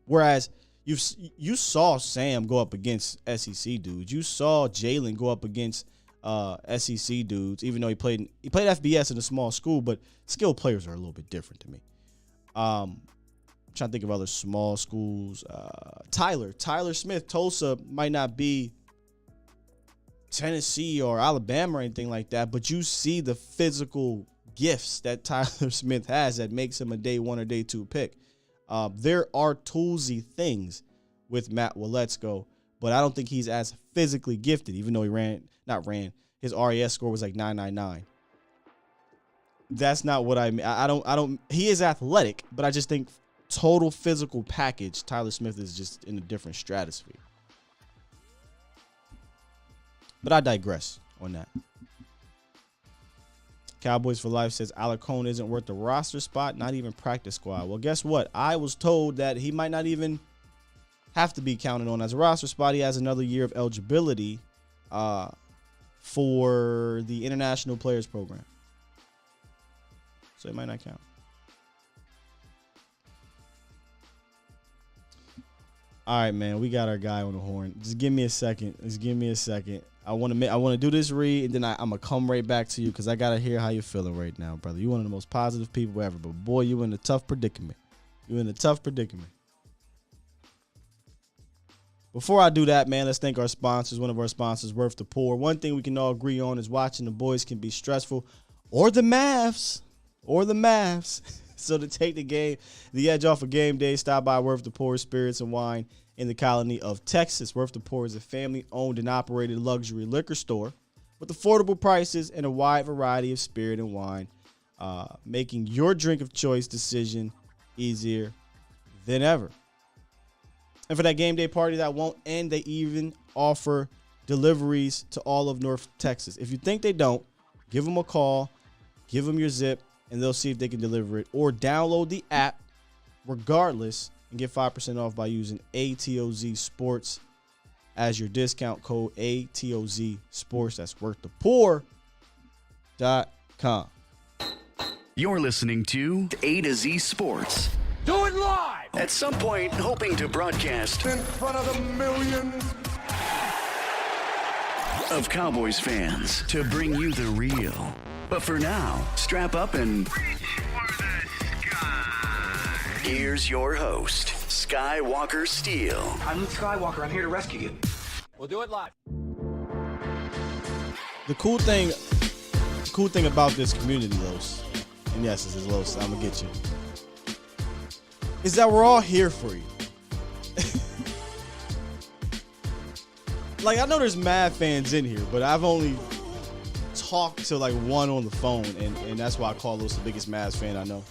Whereas you saw Sam go up against SEC dudes. You saw Jalen go up against SEC dudes, even though he played FBS in a small school, but skilled players are a little bit different to me. I'm trying to think of other small schools. Tyler Smith, Tulsa might not be Tennessee or Alabama or anything like that, but you see the physical gifts that Tyler Smith has that makes him a day 1 or day 2 pick. There are toolsy things with Matt Waletzko, but I don't think he's as physically gifted, even though his RAS score was like 999. That's not what I mean. He is athletic, but I just think total physical package, Tyler Smith is just in a different stratosphere. But I digress on that. Cowboys for Life says Alarcon isn't worth the roster spot, not even practice squad. Well, guess what? I was told that he might not even have to be counted on as a roster spot. He has another year of eligibility for the International Players Program. So it might not count. All right, man, we got our guy on the horn. Just give me a second. I want to do this read, and then I'm going to come right back to you because I got to hear how you're feeling right now, brother. You're one of the most positive people ever, but boy, you're in a tough predicament. Before I do that, man, let's thank our sponsors. One of our sponsors, Worth the Poor. One thing we can all agree on is watching the boys can be stressful, or the Mavs. So to take the edge off of game day, stop by Worth the Poor Spirits and Wine in the colony of Texas. Worth the Poor is a family-owned and operated luxury liquor store with affordable prices and a wide variety of spirit and wine, making your drink of choice decision easier than ever. And for that game day party that won't end, they even offer deliveries to all of North Texas. If you think they don't, give them a call, give them your zip, and they'll see if they can deliver it. Or download the app regardless and get 5% off by using ATOZ Sports as your discount code. ATOZ Sports. That's worththepoor.com. You're listening to A to Z Sports. Do it live! At some point, hoping to broadcast In front of the millions of Cowboys fans to bring you the real. But for now, strap up and reach for the sky. here's your host, Skywalker Steele. I'm Luke Skywalker. I'm here to rescue you. We'll do it live. The cool thing about this community, Los, and yes, this is Los, I'm going to get you, is that we're all here for you. Like, I know there's mad fans in here, but I've only talked to like one on the phone, and that's why I call Los the biggest Mavs fan I know.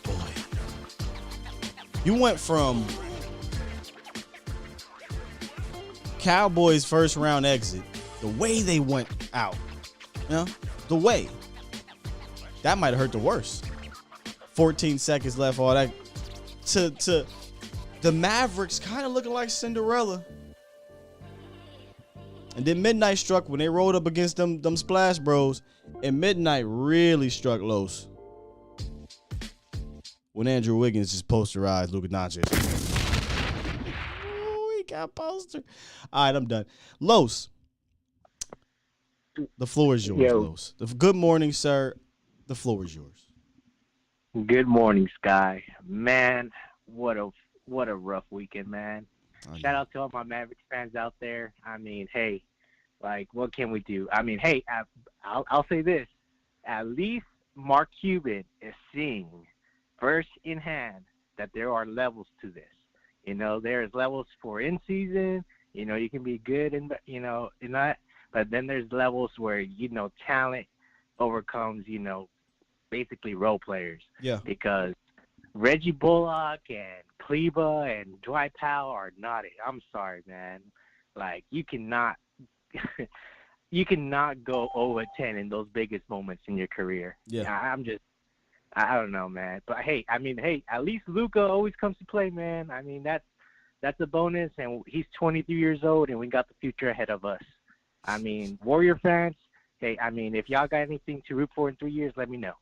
Boy. You went from Cowboys first round exit, the way they went out, the way. That might have hurt the worst. 14 seconds left, all that, to the Mavericks kind of looking like Cinderella. And then midnight struck when they rolled up against them Splash Bros, and midnight really struck Los when Andrew Wiggins just posterized Luka Doncic. Ooh, he got poster. All right, I'm done. Los, the floor is yours, Los. Good morning, sir. The floor is yours. Good morning, Sky. Man, what a rough weekend, man. Shout out to all my Mavericks fans out there. I mean, hey, Like, what can we do? I mean, hey, I'll say this. At least Mark Cuban is seeing first in hand that there are levels to this. You know, there's levels for in season. You know, you can be good in that, but then there's levels where, you know, talent overcomes, you know, basically role players. Yeah. Because Reggie Bullock and Kleba and Dwight Powell are not it. I'm sorry, man. Like, you cannot go 0-10 in those biggest moments in your career. Yeah. I don't know, man. But hey, at least Luka always comes to play, man. I mean, that's a bonus, and he's 23 years old, and we got the future ahead of us. I mean, Warrior fans, hey, I mean, if y'all got anything to root for in 3 years, let me know.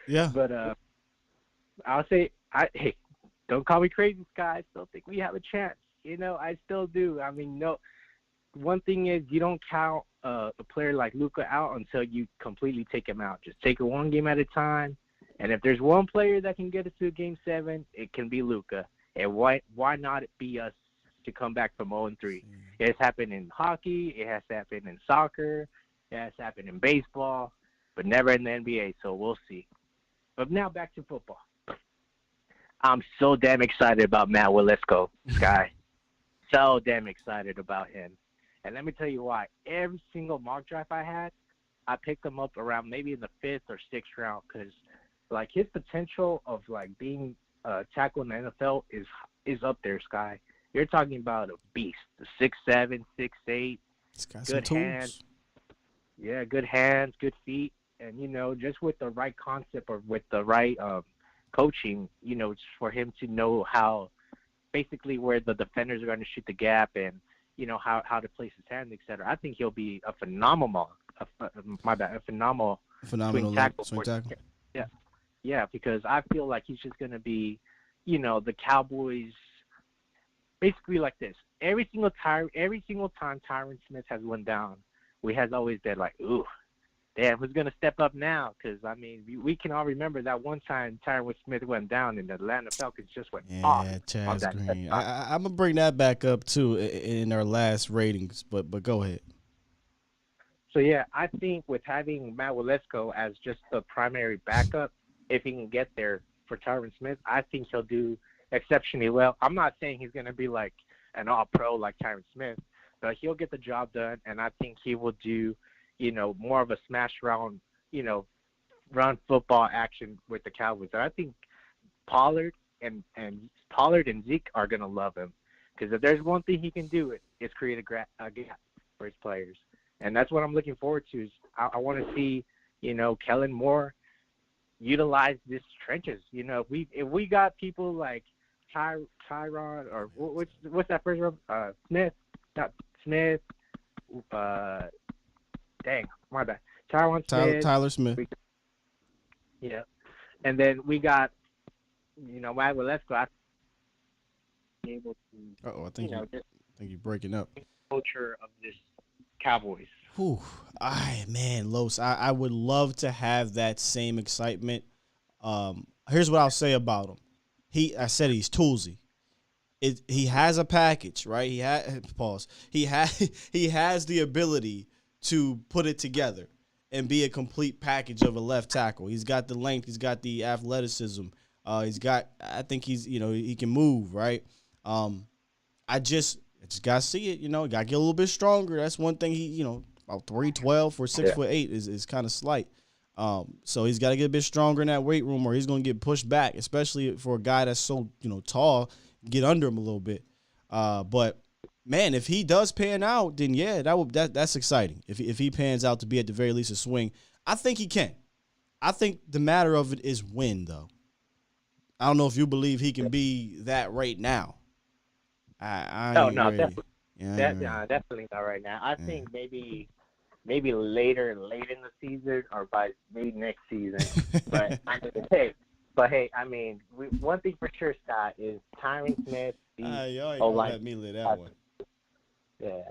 Yeah. But I'll say, hey, don't call me crazy, Sky. I still think we have a chance. You know, I still do. I mean, no. One thing is, you don't count a player like Luka out until you completely take him out. Just take it one game at a time. And if there's one player that can get us to Game 7, it can be Luka. And why not it be us to come back from 0-3? It has happened in hockey. It has happened in soccer. It has happened in baseball, but never in the NBA. So we'll see. But now back to football. I'm so damn excited about Matt Waletzko, Sky. So damn excited about him. And let me tell you why. Every single mock draft I had, I picked him up around maybe in the 5th or 6th round because, like, his potential of, like, being tackle in the NFL is up there, Sky. You're talking about a beast. 6'7", 6'8", good hands. Yeah, good hands, good feet. And, you know, just with the right concept or with the right coaching, you know, for him to know how basically where the defenders are going to shoot the gap and, you know, how to place his hands, et cetera. I think he'll be a phenomenal swing tackle. Yeah, because I feel like he's just going to be, you know, the Cowboys basically like this. Every single time Tyron Smith has went down, we has always been like, ooh, damn, who's going to step up now? Because, I mean, we can all remember that one time Tyron Smith went down and the Atlanta Falcons just went off. Yeah, Chaz Green. I'm going to bring that back up, too, in our last ratings, but go ahead. So, yeah, I think with having Matt Waletzko as just the primary backup, if he can get there for Tyron Smith, I think he'll do exceptionally well. I'm not saying he's going to be like an all-pro like Tyron Smith, but he'll get the job done, and I think he will do, you know, more of a smash round, you know, run football action with the Cowboys. And I think Pollard and Zeke are going to love him because if there's one thing he can do, it's create a gap for his players. And that's what I'm looking forward to. Is I want to see, you know, Kellen Moore utilize these trenches. You know, if we got people like Tyron or what's that first one? Smith. Dang, my bad. Tyler Smith. Yeah, and then we got, you know, Matt Waletzko. I be able to. I think you're breaking up. Culture of this Cowboys. Whew. Man, Los, I would love to have that same excitement. Here's what I'll say about him. I said he's toolsy. He has a package, right? He has the ability to put it together and be a complete package of a left tackle. He's got the length, he's got the athleticism. I think he can move, right? I just gotta see it, you know, gotta get a little bit stronger. That's one thing about 312 for 6'8" is kind of slight. So he's got to get a bit stronger in that weight room or he's going to get pushed back, especially for a guy that's so, tall, get under him a little bit. But man, if he does pan out, then yeah, that's exciting. If he pans out to be at the very least a swing, I think he can. I think the matter of it is when, though. I don't know if you believe he can be that right now. No, definitely. Definitely not right now. I think maybe late in the season or by maybe next season. But hey, I mean, one thing for sure, Scott, is Tyron Smith. Y'all ain't gonna let me live that one. Yeah.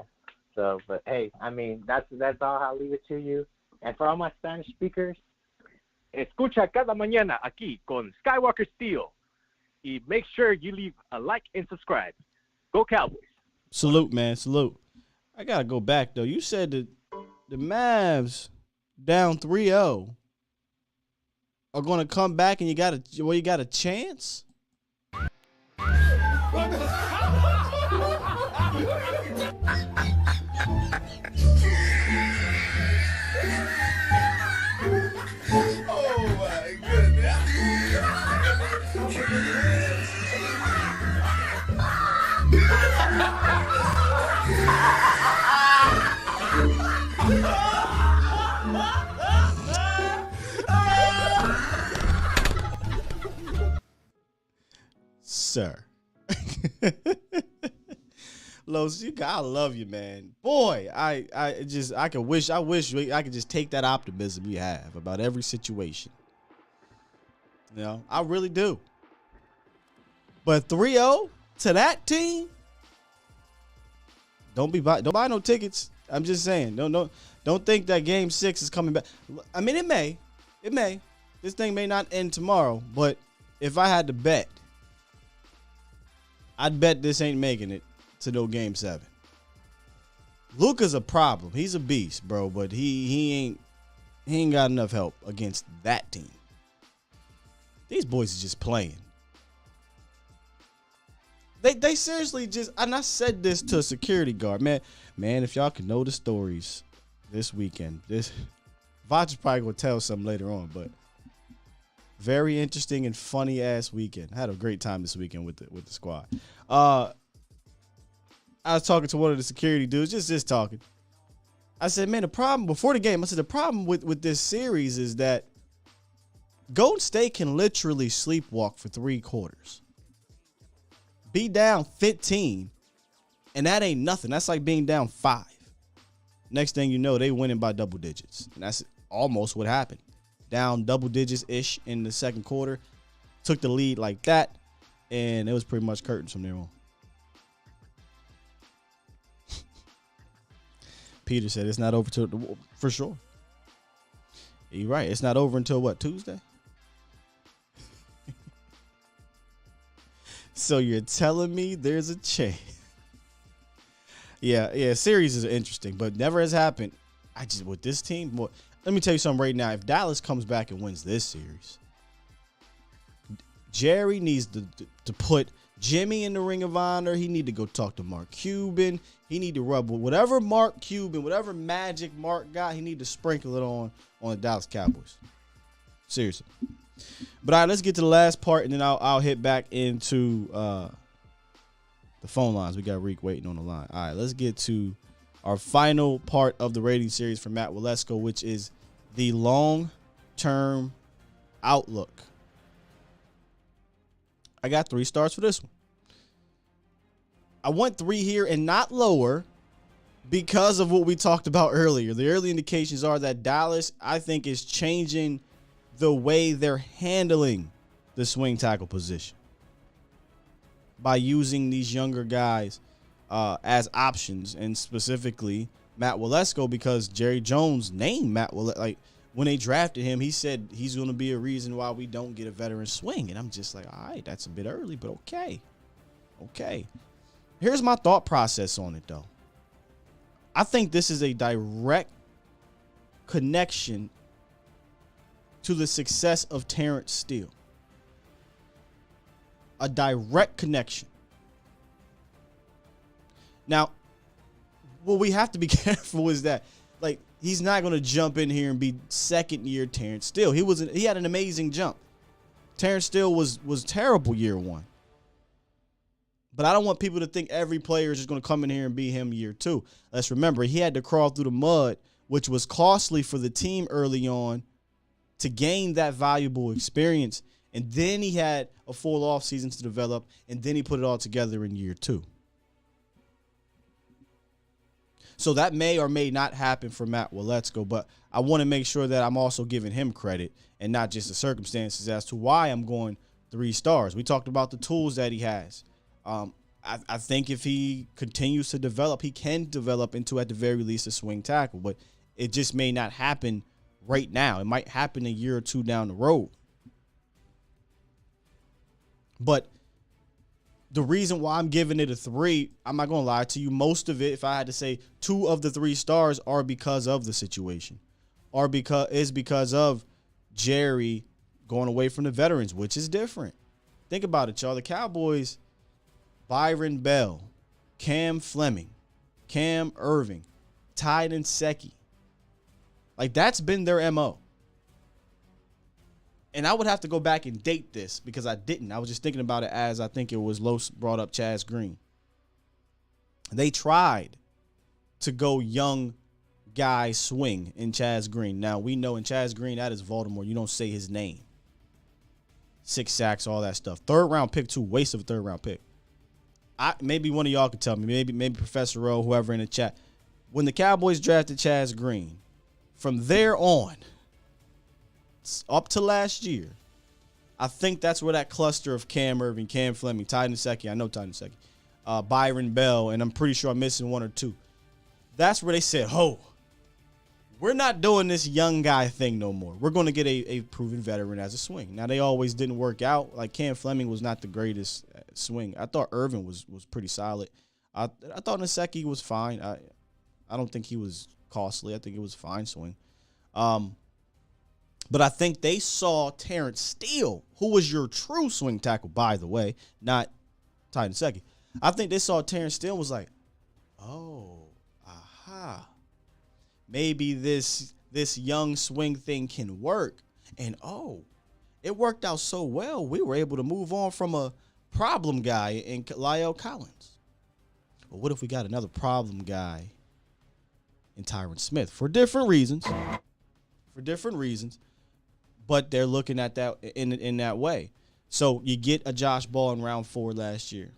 So, but hey, I mean, that's all. I'll leave it to you. And for all my Spanish speakers, escucha cada mañana aquí con Skywalker Steel. Y make sure you leave a like and subscribe. Go Cowboys. Salute, man. Salute. I gotta go back though. You said that the Mavs down 3-0 are gonna come back and you got a chance? Sir. Los, I love you, man. Boy, I wish I could just take that optimism you have about every situation. You know, I really do. But 3-0 to that team, don't buy no tickets. I'm just saying, don't think that game 6 is coming back. I mean, it may. This thing may not end tomorrow, but if I had to bet, I'd bet this ain't making it to no game 7. Luka's a problem. He's a beast, bro, but he ain't got enough help against that team. These boys are just playing. They seriously just, and I said this to a security guard, man, if y'all could know the stories this weekend, Vach is probably gonna tell something later on, but very interesting and funny ass weekend. I had a great time this weekend with the squad. I was talking to one of the security dudes, just talking. I said, man, the problem before the game, the problem with this series is that Golden State can literally sleepwalk for 3 quarters. Be down 15, and that ain't nothing. That's like being down 5. Next thing you know, they winning by double digits. And that's almost what happened. Down double digits-ish in the second quarter. Took the lead like that, and it was pretty much curtains from there on. Peter said it's not over till, for sure. You're right. It's not over until what, Tuesday? So you're telling me there's a chance? Yeah. Series is interesting, but never has happened. With this team, let me tell you something right now. If Dallas comes back and wins this series, Jerry needs to put Jimmy in the Ring of Honor. He need to go talk to Mark Cuban. He need to rub whatever Mark Cuban, whatever magic Mark got, he need to sprinkle it on the Dallas Cowboys. Seriously. But all right, let's get to the last part, and then I'll hit back into the phone lines. We got Reek waiting on the line. All right, let's get to our final part of the rating series for Matt Waletzko, which is the long-term outlook. I got 3 stars for this one. I want 3 here and not lower because of what we talked about earlier. The early indications are that Dallas, I think, is changing the way they're handling the swing tackle position by using these younger guys as options, and specifically Matt Waletzko, because Jerry Jones named Matt Waletzko. Like, when they drafted him, he said he's going to be a reason why we don't get a veteran swing. And I'm just like, all right, that's a bit early, but okay. Here's my thought process on it, though. I think this is a direct connection to the success of Terrence Steele. A direct connection. Now, what we have to be careful is that, like, he's not going to jump in here and be second-year Terrence Steele. He had an amazing jump. Terrence Steele was terrible year 1. But I don't want people to think every player is just going to come in here and be him year 2. Let's remember, he had to crawl through the mud, which was costly for the team early on to gain that valuable experience. And then he had a full offseason to develop, and then he put it all together in year 2. So that may or may not happen for Matt Waletzko, but I want to make sure that I'm also giving him credit and not just the circumstances as to why I'm going 3 stars. We talked about the tools that he has. I think if he continues to develop, he can develop into, at the very least, a swing tackle, but it just may not happen right now. It might happen a year or 2 down the road. But the reason why I'm giving it a 3, I'm not going to lie to you. Most of it, if I had to say 2 of the 3 stars, are because of the situation, because of Jerry going away from the veterans, which is different. Think about it, y'all. The Cowboys, Byron Bell, Cam Fleming, Cam Irving, Ty Nsekhe. Like, that's been their MO. And I would have to go back and date this because I didn't. I was just thinking about it as I think it was Los brought up Chaz Green. They tried to go young guy swing in Chaz Green. Now, we know in Chaz Green, that is Baltimore. You don't say his name. 6 sacks, all that stuff. 3rd round pick, too. Waste of a 3rd round pick. Maybe one of y'all could tell me. Maybe Professor Rowe, whoever in the chat. When the Cowboys drafted Chaz Green, from there on, up to last year, I think that's where that cluster of Cam Irving, Cam Fleming, Ty Nsekhe, I know Ty Nsekhe, Byron Bell, and I'm pretty sure I'm missing 1 or 2. That's where they said, we're not doing this young guy thing no more. We're going to get a proven veteran as a swing. Now, they always didn't work out. Like, Cam Fleming was not the greatest swing. I thought Irvin was pretty solid. I thought Nsekhe was fine. I don't think he was costly. I think it was a fine swing. But I think they saw Terrence Steele, who was your true swing tackle, by the way, not Ty Nsekhe. I think they saw Terrence Steele and was like, maybe this young swing thing can work. And, it worked out so well, we were able to move on from a problem guy in Lyle Collins. But what if we got another problem guy in Tyron Smith? For different reasons. But they're looking at that in that way. So you get a Josh Ball in round 4 last year.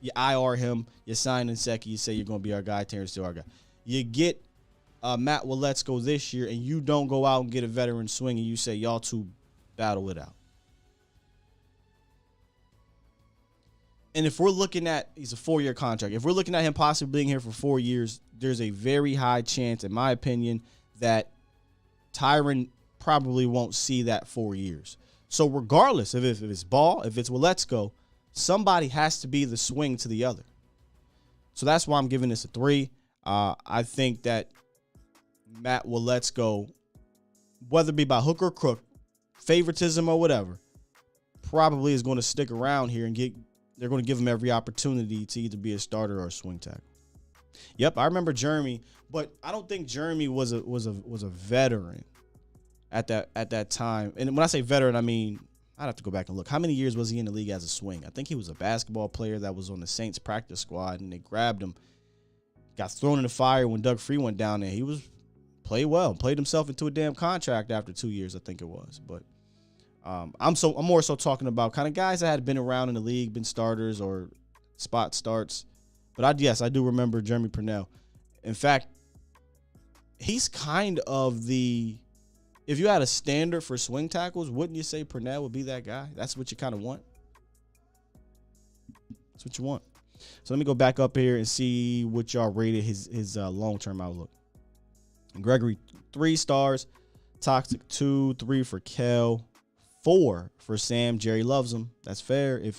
You IR him. You sign Nsekhe. You say you're going to be our guy. Terrence Steele, our guy. You get Matt Waletzko this year, and you don't go out and get a veteran swing, and you say y'all two battle it out. And if we're looking at, he's a 4-year contract. If we're looking at him possibly being here for 4 years, there's a very high chance, in my opinion, that Tyron probably won't see that 4 years. So regardless if it's Ball, if it's Waletzko, somebody has to be the swing to the other. So that's why I'm giving this a 3. I think that Matt Waletzko, whether it be by hook or crook, favoritism or whatever, probably is going to stick around here and they're going to give him every opportunity to either be a starter or a swing tackle. Yep, I remember Jeremy, but I don't think Jeremy was a veteran at that time. And when I say veteran, I mean, I'd have to go back and look. How many years was he in the league as a swing? I think he was a basketball player that was on the Saints practice squad, and they grabbed him, got thrown in the fire when Doug Free went down there. He played well, played himself into a damn contract after 2 years, I think it was. But I'm more so talking about kind of guys that had been around in the league, been starters or spot starts. But I do remember Jeremy Purnell. In fact, he's kind of if you had a standard for swing tackles, wouldn't you say Purnell would be that guy? That's what you kind of want. That's what you want. So let me go back up here and see what y'all rated his long-term outlook. Gregory, 3 stars. Toxic, 2, 3 for Kel, 4 for Sam. Jerry loves him. That's fair. If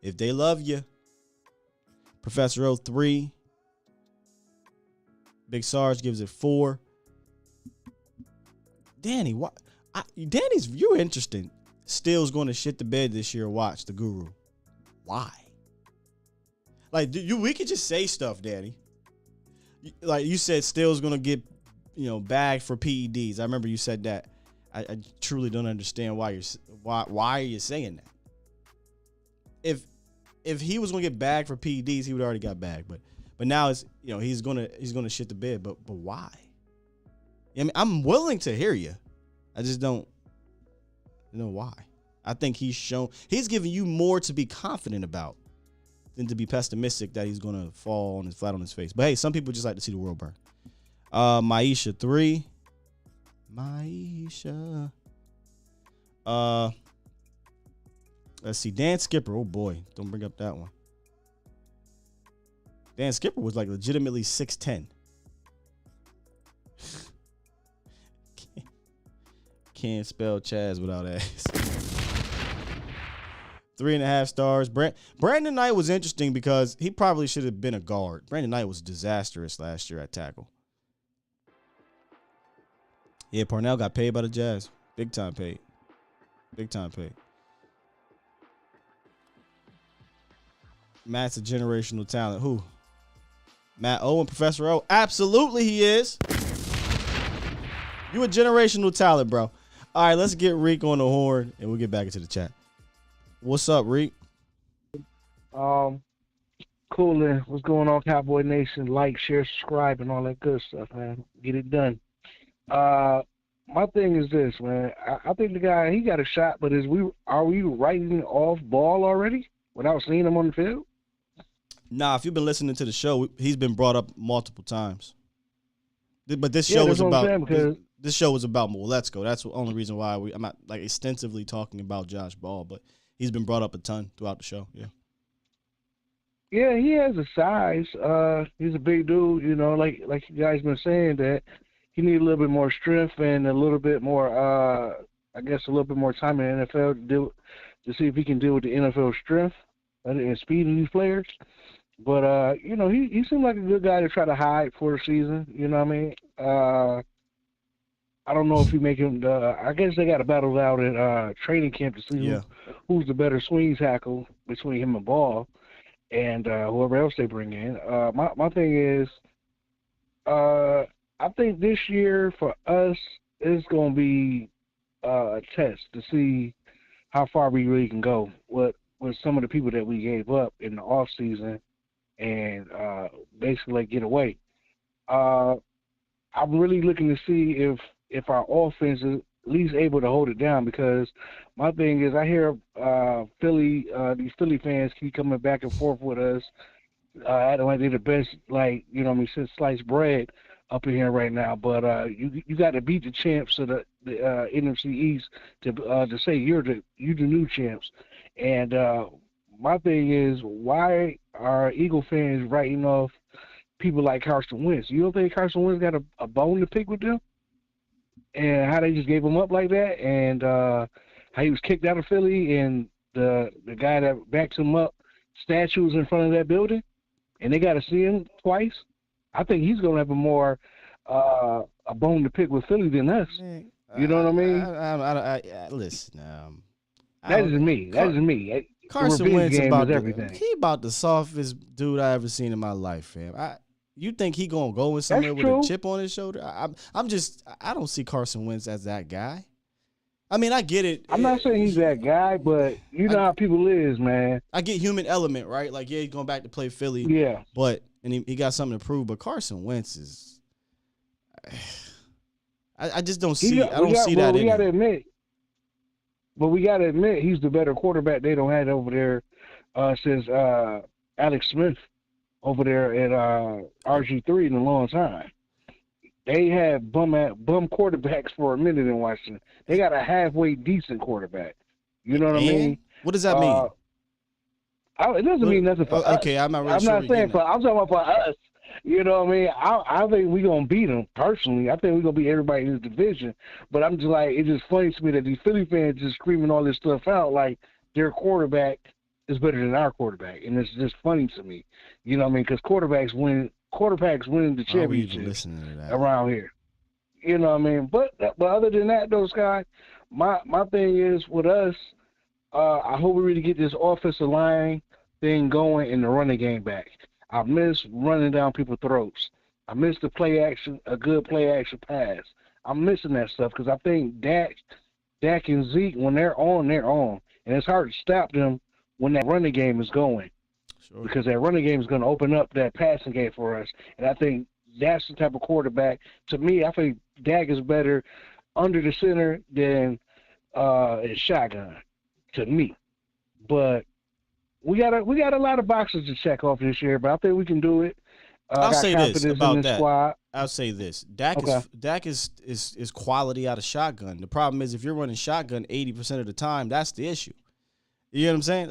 they love you. Professor O, 3. Big Sarge gives it 4. Danny, Danny's you're interesting. Steele's going to shit the bed this year. Watch the Guru. Why? Like we could just say stuff, Danny. Like you said, Steele's going to get bagged for PEDs. I remember you said that. I truly don't understand why are you saying that? If he was going to get bagged for PEDs, he would already got bagged. But now it's he's gonna shit the bed. But why? I mean, I'm willing to hear you. I just don't know why. I think he's giving you more to be confident about than to be pessimistic that he's going to fall flat on his face. But hey, some people just like to see the world burn. Maisha, 3. Maisha. Let's see. Dan Skipper. Oh boy. Don't bring up that one. Dan Skipper was like legitimately 6'10". Can't spell Chaz without ass. 3.5 stars. Brandon Knight was interesting because he probably should have been a guard. Brandon Knight was disastrous last year at tackle. Yeah, Parnell got paid by the Jazz. Big time paid. Big time paid. Matt's a generational talent. Who? Matt O and Professor O? Absolutely he is. You a generational talent, bro. All right, let's get Reek on the horn, and we'll get back into the chat. What's up, Reek? Coolin'. What's going on, Cowboy Nation? Like, share, subscribe, and all that good stuff, man. Get it done. My thing is this, man. I think the guy, he got a shot, but are we writing off Ball already without seeing him on the field? Nah, if you've been listening to the show, he's been brought up multiple times. But this show was about this show was about Waletzko. That's the only reason why I'm not like extensively talking about Josh Ball, but he's been brought up a ton throughout the show. Yeah. Yeah, he has a size. He's a big dude, you know, like you guys been saying that he needs a little bit more strength and a little bit more I guess a little bit more time in the NFL to see if he can deal with the NFL strength and speed of these players. But you know, he seemed like a good guy to try to hide for the season, you know what I mean? I don't know if you make him I guess they got to battle out at training camp to see who's the better swing tackle between him and Ball and whoever else they bring in. My thing is I think this year for us is going to be a test to see how far we really can go with some of the people that we gave up in the off season and basically get away. I'm really looking to see if our offense is at least able to hold it down, because my thing is I hear these Philly fans keep coming back and forth with us, acting like they're the best, like, you know what I mean, since sliced bread up in here right now. But you got to beat the champs of the NFC East to say you're the new champs. And my thing is, why are Eagle fans writing off people like Carson Wentz? You don't think Carson Wentz got a bone to pick with them? And how they just gave him up like that, and how he was kicked out of Philly, and the guy that backs him up, statues in front of that building, and they got to see him twice. I think he's going to have a bone to pick with Philly than us. You know what I mean? I listen. That is me. That is me. Carson Wentz everything. He about the softest dude I ever seen in my life, fam. You think he gonna go in somewhere with a chip on his shoulder? I don't see Carson Wentz as that guy. I mean, I get it. I'm not saying he's that guy, but you know how people is, man. I get human element, right? Like, yeah, he's going back to play Philly. Yeah. But he got something to prove. But Carson Wentz is, I just don't see. I don't see that. We got to admit. But we got to admit, he's the better quarterback they don't have over there since Alex Smith over there at RG3 in a long time. They had bum quarterbacks for a minute in Washington. They got a halfway decent quarterback. You know what I mean? What does that mean? It doesn't mean nothing for us. Okay, I'm not really I'm sure. not saying for. I'm talking about for us. You know what I mean? I think we're going to beat them, personally. I think we're going to beat everybody in this division. But I'm just like, it's just funny to me that these Philly fans just screaming all this stuff out like their quarterback is better than our quarterback. And it's just funny to me. You know what I mean? Because quarterbacks win the championship around here. You know what I mean? But other than that, though, Scott, my thing is with us, I hope we really get this offensive line thing going and the running game back. I miss running down people's throats. I miss the play action, a good play action pass. I'm missing that stuff because I think Dak and Zeke, when they're on, they're on. And it's hard to stop them when that running game is going. Sure. Because that running game is going to open up that passing game for us. And I think that's the type of quarterback. To me, I think Dak is better under the center than in shotgun, to me. But we got a lot of boxes to check off this year, but I think we can do it. I'll say this about that. Squad. I'll say this. Dak is quality out of shotgun. The problem is if you're running shotgun 80% of the time, that's the issue. You know what I'm saying?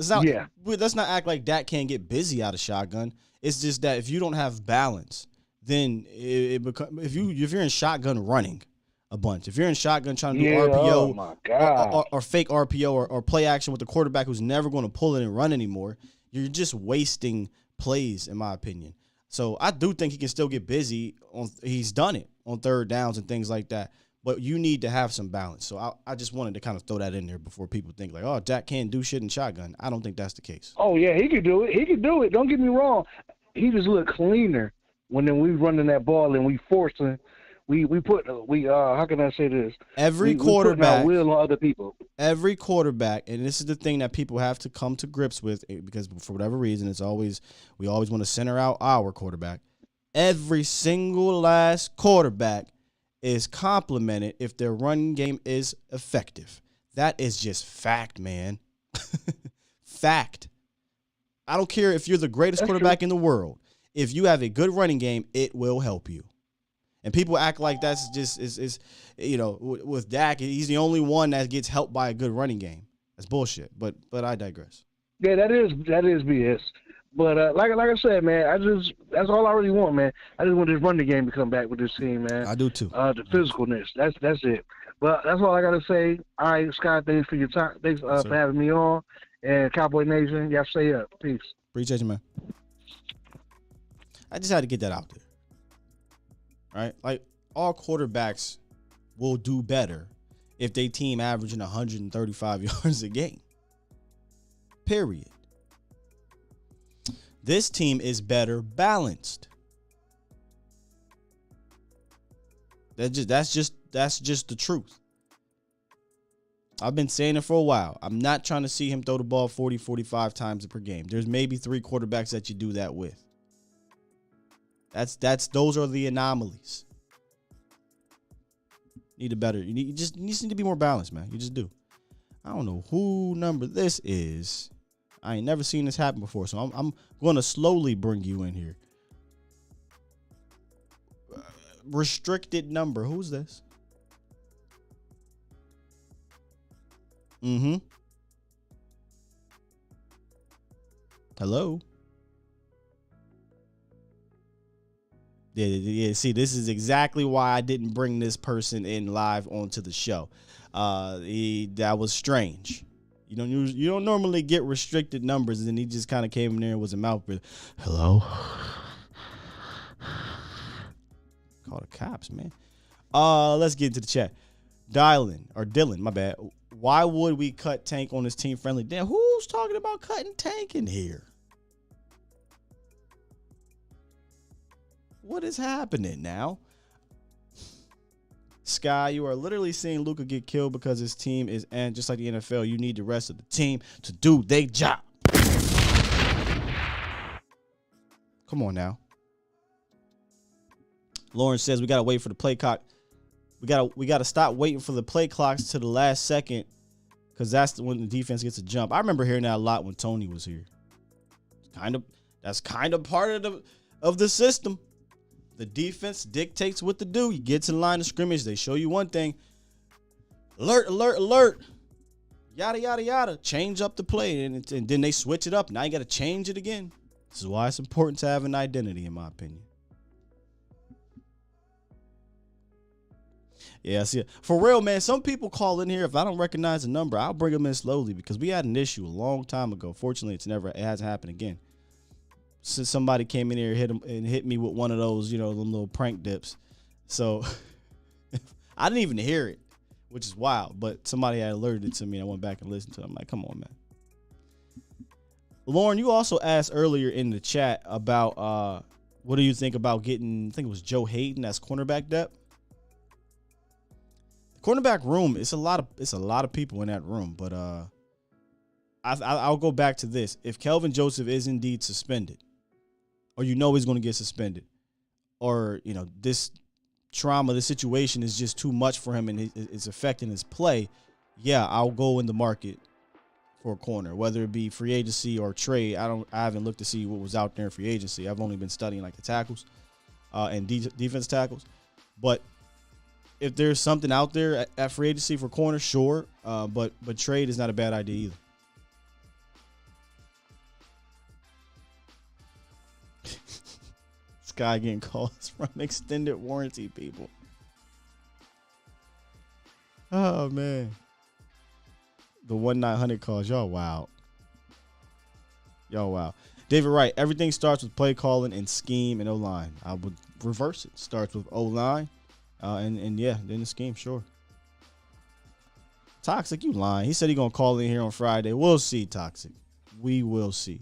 Let's not act like Dak can't get busy out of shotgun. It's just that if you don't have balance, then if you're in shotgun running, a bunch. If you're in shotgun trying to do Yeah, RPO oh my God. or fake RPO or play action with the quarterback who's never going to pull it and run anymore, you're just wasting plays, in my opinion. So I do think he can still get busy. He's done it on third downs and things like that. But you need to have some balance. So I just wanted to kind of throw that in there before people think like, oh, Dak can't do shit in shotgun. I don't think that's the case. Oh, yeah, he could do it. He could do it. Don't get me wrong. He just looked cleaner when we running that ball and we forcing. How can I say this? Every we quarterback, putting our will on other people. Every quarterback, and this is the thing that people have to come to grips with, because for whatever reason, we always want to center out our quarterback. Every single last quarterback is complimented if their running game is effective. That is just fact, man. Fact. I don't care if you're the greatest quarterback in the world. If you have a good running game, it will help you. And people act like that's just is with Dak, he's the only one that gets helped by a good running game. That's bullshit. But I digress. Yeah, that is BS. But like I said, man, that's all I really want, man. I just want this running game to come back with this team, man. I do too. The physicalness. That's it. But that's all I gotta say. All right, Scott, thanks for your time. Thanks for having me on. And Cowboy Nation, y'all stay up. Peace. Appreciate you, man. I just had to get that out there. Right? Like, all quarterbacks will do better if they team averaging 135 yards a game. Period. This team is better balanced. That's just the truth. I've been saying it for a while. I'm not trying to see him throw the ball 40, 45 times per game. There's maybe 3 quarterbacks that you do that with. Those are the anomalies. You just need to be more balanced, man. You just do. I don't know who number this is. I ain't never seen this happen before, so I'm going to slowly bring you in here. Restricted number. Who's this? Hello? Yeah. See, this is exactly why I didn't bring this person in live onto the show. That was strange. You don't normally get restricted numbers, and then he just kind of came in there and was a mouth breather. Hello? Call the cops, man. Let's get into the chat. Dylan, my bad. Why would we cut Tank on his team friendly? Damn, who's talking about cutting Tank in here? What is happening now? Sky, you are literally seeing Luka get killed because his team is, and just like the NFL, you need the rest of the team to do their job. Come on now. Lauren says we gotta wait for the play clock. We gotta stop waiting for the play clocks to the last second, because that's when the defense gets a jump. I remember hearing that a lot when Tony was here. That's kind of part of the system. The defense dictates what to do. You get to the line of scrimmage, they show you one thing. Alert, alert, alert. Yada, yada, yada. Change up the play, and then they switch it up. Now you got to change it again. This is why it's important to have an identity, in my opinion. Yeah, I see it. For real, man, some people call in here. If I don't recognize the number, I'll bring them in slowly, because we had an issue a long time ago. Fortunately, it hasn't happened again. Since somebody came in here and hit me with one of those, them little prank dips. So I didn't even hear it, which is wild. But somebody had alerted it to me, and I went back and listened to it. I'm like, come on, man. Lauren, you also asked earlier in the chat about what do you think about getting, I think it was Joe Hayden as cornerback depth. The cornerback room, it's a lot of people in that room, but I'll go back to this. If Kelvin Joseph is indeed suspended, or he's going to get suspended, or this trauma, this situation is just too much for him and it's affecting his play, yeah, I'll go in the market for a corner, whether it be free agency or trade. I haven't looked to see what was out there in free agency. I've only been studying like the tackles and defense tackles. But if there's something out there at free agency for corner, sure. But trade is not a bad idea either. This guy getting calls from extended warranty people. Oh, man. The 1-900 calls. Y'all wild. Y'all wow. David Wright, everything starts with play calling and scheme and O-line. I would reverse it. Starts with O-line. And yeah, then the scheme, sure. Toxic, you lying. He said he going to call in here on Friday. We'll see, Toxic. We will see.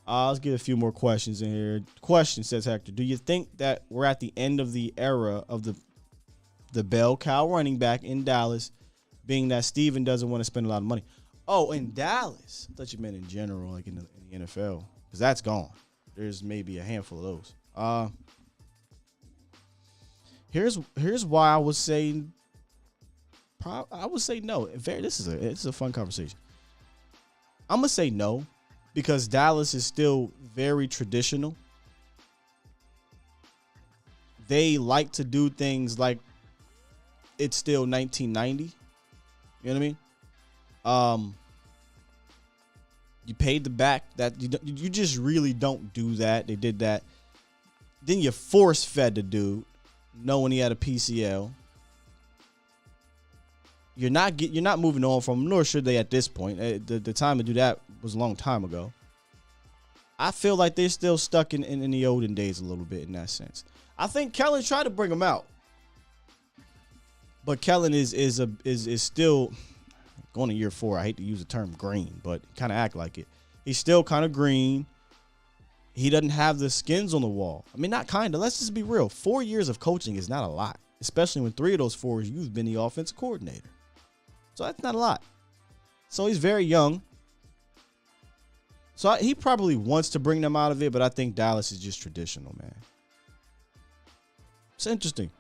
Let's get a few more questions in here. Question, says Hector. Do you think that we're at the end of the era of the bell cow running back in Dallas, being that Steven doesn't want to spend a lot of money? Oh, in Dallas. I thought you meant in general, like in the NFL, because that's gone. There's maybe a handful of those. Here's why I would say no. This is a fun conversation. I'm gonna say no, because Dallas is still very traditional. They like to do things like it's still 1990. You know what I mean? You paid the back. That you just really don't do that. They did that. Then you force fed the dude, knowing he had a PCL. You're not moving on from him, nor should they at this point. The time to do that was a long time ago. I feel like they're still stuck in the olden days a little bit in that sense. I think Kellen tried to bring him out, but Kellen is still going to year 4. I hate to use the term green, but kind of act like it. He's still kind of green. He doesn't have the skins on the wall. I mean, not kind of. Let's just be real. 4 years of coaching is not a lot, especially when 3 of those 4 you've been the offensive coordinator. So that's not a lot. So he's very young. So he probably wants to bring them out of it, but I think Dallas is just traditional, man. It's interesting.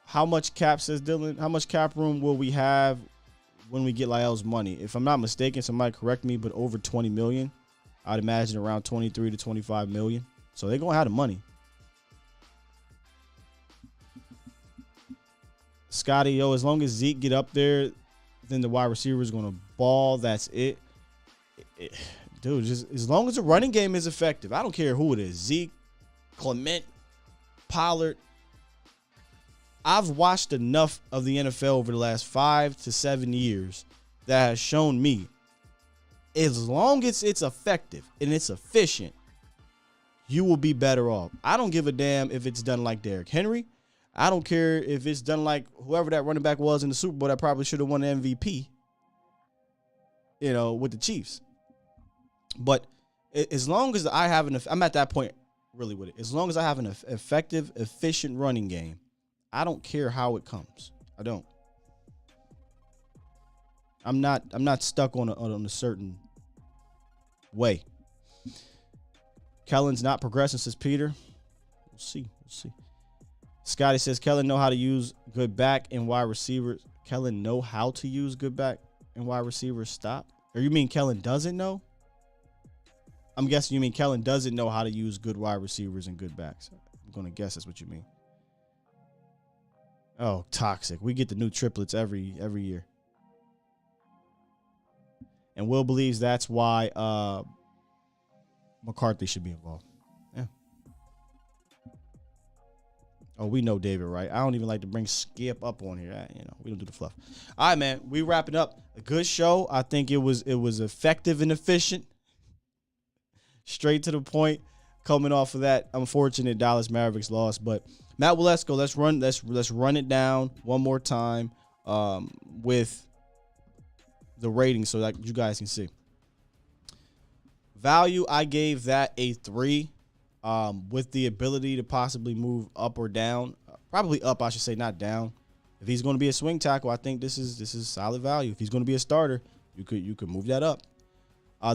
How much cap, says Dylan, how much cap room will we have when we get Lyell's money? If I'm not mistaken, somebody correct me, but over 20 million. I'd imagine around 23 to 25 million. So they're going to have the money. Scotty, yo, as long as Zeke get up there, then the wide receiver is going to ball. That's it. Dude, just as long as the running game is effective. I don't care who it is. Zeke, Clement, Pollard. I've watched enough of the NFL over the last 5 to 7 years that has shown me, as long as it's effective and it's efficient, you will be better off. I don't give a damn if it's done like Derrick Henry. I don't care if it's done like whoever that running back was in the Super Bowl that probably should have won the MVP, with the Chiefs. But as long as I'm at that point really with it. As long as I have an effective, efficient running game, I don't care how it comes. I don't. I'm not stuck on a certain way. Kellen's not progressing, says Peter. We'll see. Scotty says Kellen know how to use good back and wide receivers. Kellen know how to use good back and wide receivers. Stop. Or you mean Kellen doesn't know? I'm guessing you mean Kellen doesn't know how to use good wide receivers and good backs. I'm going to guess that's what you mean. Oh, toxic. We get the new triplets every year. And Will believes that's why McCarthy should be involved. Yeah. Oh, we know David, right? I don't even like to bring Skip up on here. We don't do the fluff. All right, man. We wrapping up. A good show. I think it was effective and efficient. Straight to the point. Coming off of that unfortunate Dallas Mavericks loss, but Matt Waletzko, let's run it down one more time with the rating so that you guys can see. Value, I gave that a 3 with the ability to possibly move up or down. Probably up, I should say, not down. If he's going to be a swing tackle, I think this is solid value. If he's going to be a starter, you could move that up.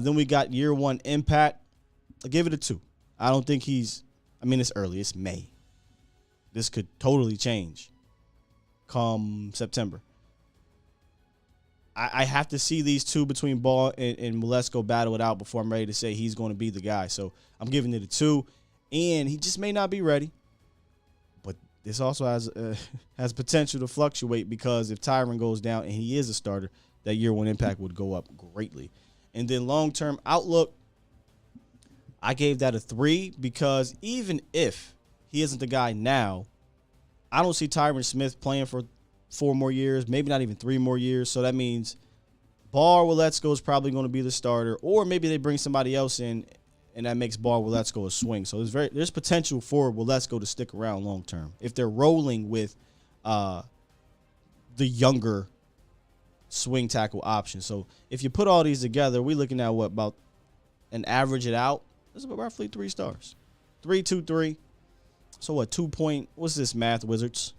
Then we got year 1 impact. I gave it a 2. I don't think it's early. It's May. This could totally change come September. I have to see these two between Ball and Waletzko battle it out before I'm ready to say he's going to be the guy. So I'm giving it a 2. And he just may not be ready. But this also has potential to fluctuate because if Tyron goes down and he is a starter, that year 1 impact would go up greatly. And then long-term outlook, I gave that a 3 because even if he isn't the guy now, I don't see Tyron Smith playing for 4 more years, maybe not even 3 more years. So that means Ball Waletzko is probably going to be the starter, or maybe they bring somebody else in, and that makes Ball Waletzko a swing. So there's potential for Waletzko to stick around long term if they're rolling with the younger swing tackle option. So if you put all these together, we're looking at what, about an average it out? That's about roughly 3 stars. 3, 2, 3. So what, 2 point, what's this math, Wizards?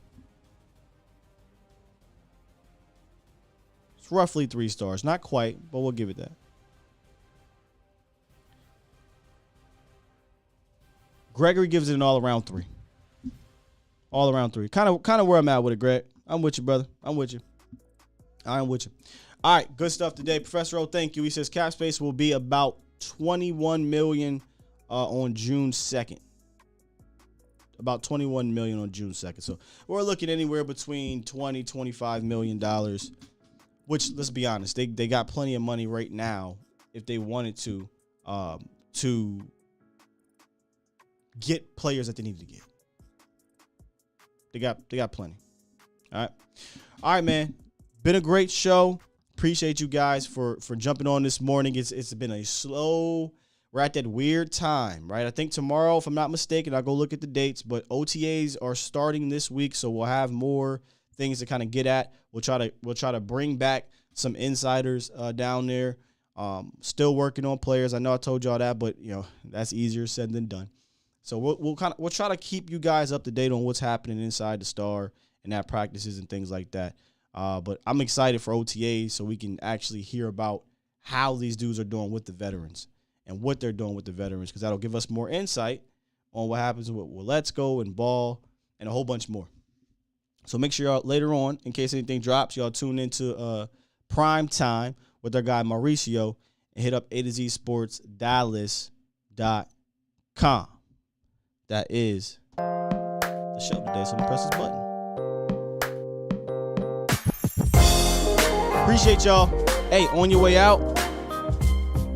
It's roughly 3 stars. Not quite, but we'll give it that. Gregory gives it an all-around 3. All-around 3. Kind of where I'm at with it, Greg. I'm with you, brother. I'm with you. I am with you. All right, good stuff today. Professor O, thank you. He says cap space will be about $21 million on June 2nd. About $21 million on June 2nd. So we're looking anywhere between $20, $25 million, which, let's be honest, they got plenty of money right now if they wanted to get players that they need to get. They got plenty. All right, man. Been a great show. Appreciate you guys for jumping on this morning. It's been a slow. We're at that weird time, right? I think tomorrow, if I'm not mistaken, I'll go look at the dates, but OTAs are starting this week, so we'll have more things to kind of get at. We'll try to bring back some insiders down there. Still working on players. I know I told y'all that, but that's easier said than done. So we'll try to keep you guys up to date on what's happening inside the Star and at practices and things like that. But I'm excited for OTAs so we can actually hear about how these dudes are doing with the veterans and what they're doing with the veterans, because that'll give us more insight on what happens with Waletzko and Ball and a whole bunch more. So make sure y'all later on, in case anything drops, y'all tune into Prime Time with our guy Mauricio and hit up A to Z Sports Dallas.com. That is the show today. So press this button. Appreciate y'all. Hey, on your way out,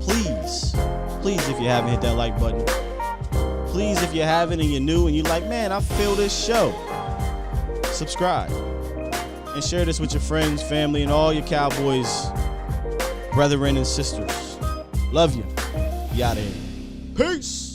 please, if you haven't hit that like button, please, if you haven't and you're new and you're like, man, I feel this show, subscribe and share this with your friends, family, and all your Cowboys brethren and sisters. Love you. Be out of here. Peace.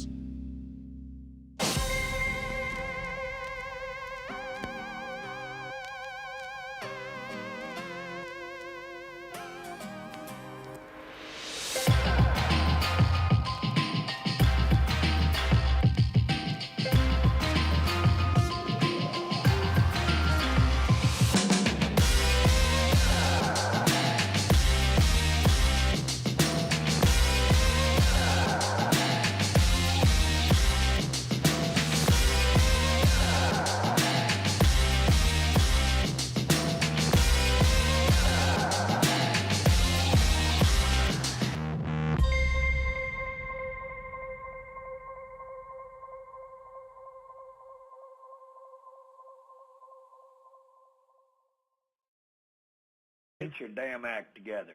Get your damn act together.